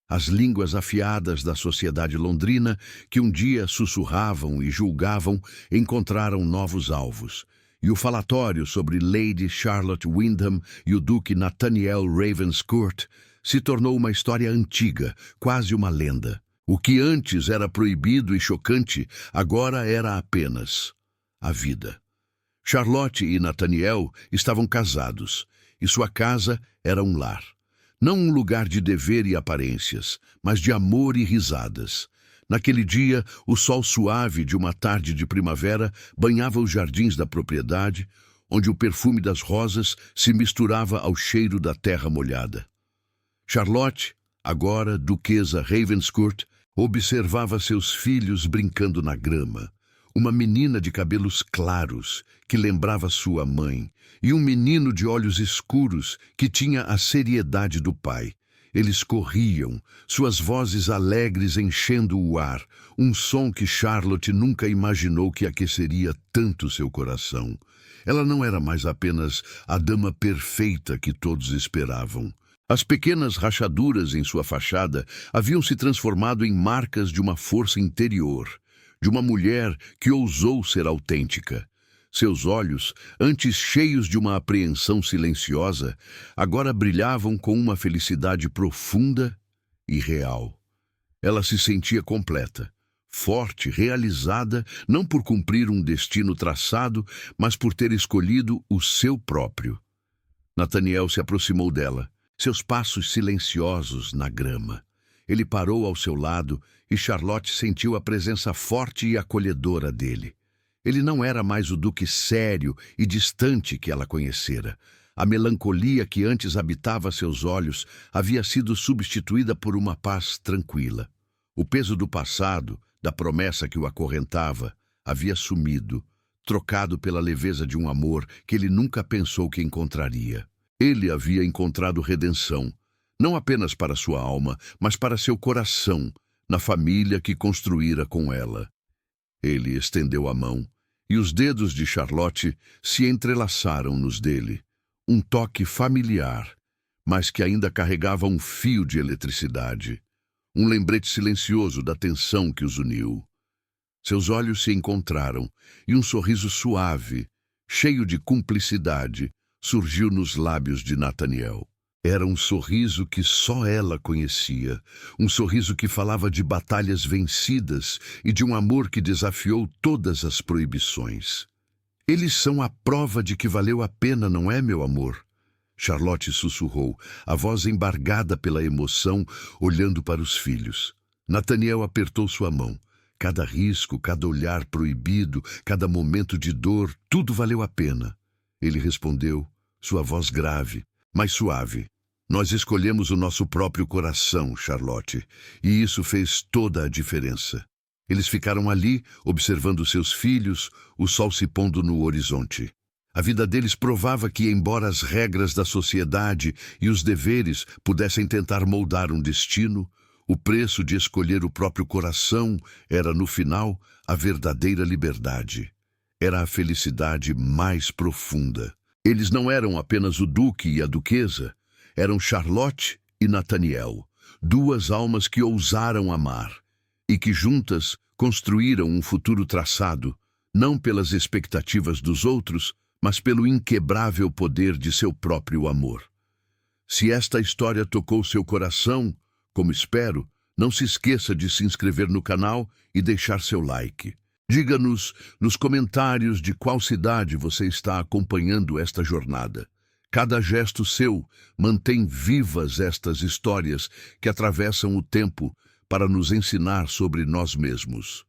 As línguas afiadas da sociedade londrina, que um dia sussurravam e julgavam, encontraram novos alvos. E o falatório sobre Lady Charlotte Wyndham e o duque Nathaniel Ravenscourt se tornou uma história antiga, quase uma lenda. O que antes era proibido e chocante, agora era apenas a vida. Charlotte e Nathaniel estavam casados, e sua casa era um lar. Não um lugar de dever e aparências, mas de amor e risadas. Naquele dia, o sol suave de uma tarde de primavera banhava os jardins da propriedade, onde o perfume das rosas se misturava ao cheiro da terra molhada. Charlotte, agora duquesa Ravenscourt, observava seus filhos brincando na grama. Uma menina de cabelos claros, que lembrava sua mãe, e um menino de olhos escuros, que tinha a seriedade do pai. Eles corriam, suas vozes alegres enchendo o ar, um som que Charlotte nunca imaginou que aqueceria tanto seu coração. Ela não era mais apenas a dama perfeita que todos esperavam. As pequenas rachaduras em sua fachada haviam se transformado em marcas de uma força interior, de uma mulher que ousou ser autêntica. Seus olhos, antes cheios de uma apreensão silenciosa, agora brilhavam com uma felicidade profunda e real. Ela se sentia completa, forte, realizada, não por cumprir um destino traçado, mas por ter escolhido o seu próprio. Nathaniel se aproximou dela, seus passos silenciosos na grama. Ele parou ao seu lado e Charlotte sentiu a presença forte e acolhedora dele. Ele não era mais o duque sério e distante que ela conhecera. A melancolia que antes habitava seus olhos havia sido substituída por uma paz tranquila. O peso do passado, da promessa que o acorrentava, havia sumido, trocado pela leveza de um amor que ele nunca pensou que encontraria. Ele havia encontrado redenção, não apenas para sua alma, mas para seu coração, na família que construíra com ela. Ele estendeu a mão, e os dedos de Charlotte se entrelaçaram nos dele. Um toque familiar, mas que ainda carregava um fio de eletricidade. Um lembrete silencioso da tensão que os uniu. Seus olhos se encontraram, e um sorriso suave, cheio de cumplicidade, surgiu nos lábios de Nathaniel. Era um sorriso que só ela conhecia, um sorriso que falava de batalhas vencidas e de um amor que desafiou todas as proibições. Eles são a prova de que valeu a pena, não é, meu amor? Charlotte sussurrou, a voz embargada pela emoção, olhando para os filhos. Nathaniel apertou sua mão. Cada risco, cada olhar proibido, cada momento de dor, tudo valeu a pena. Ele respondeu, sua voz grave, mas suave. Nós escolhemos o nosso próprio coração, Charlotte, e isso fez toda a diferença. Eles ficaram ali, observando seus filhos, o sol se pondo no horizonte. A vida deles provava que, embora as regras da sociedade e os deveres pudessem tentar moldar um destino, o preço de escolher o próprio coração era, no final, a verdadeira liberdade. Era a felicidade mais profunda. Eles não eram apenas o duque e a duquesa, eram Charlotte e Nathaniel, duas almas que ousaram amar e que juntas construíram um futuro traçado, não pelas expectativas dos outros, mas pelo inquebrável poder de seu próprio amor. Se esta história tocou seu coração, como espero, não se esqueça de se inscrever no canal e deixar seu like. Diga-nos nos comentários de qual cidade você está acompanhando esta jornada. Cada gesto seu mantém vivas estas histórias que atravessam o tempo para nos ensinar sobre nós mesmos.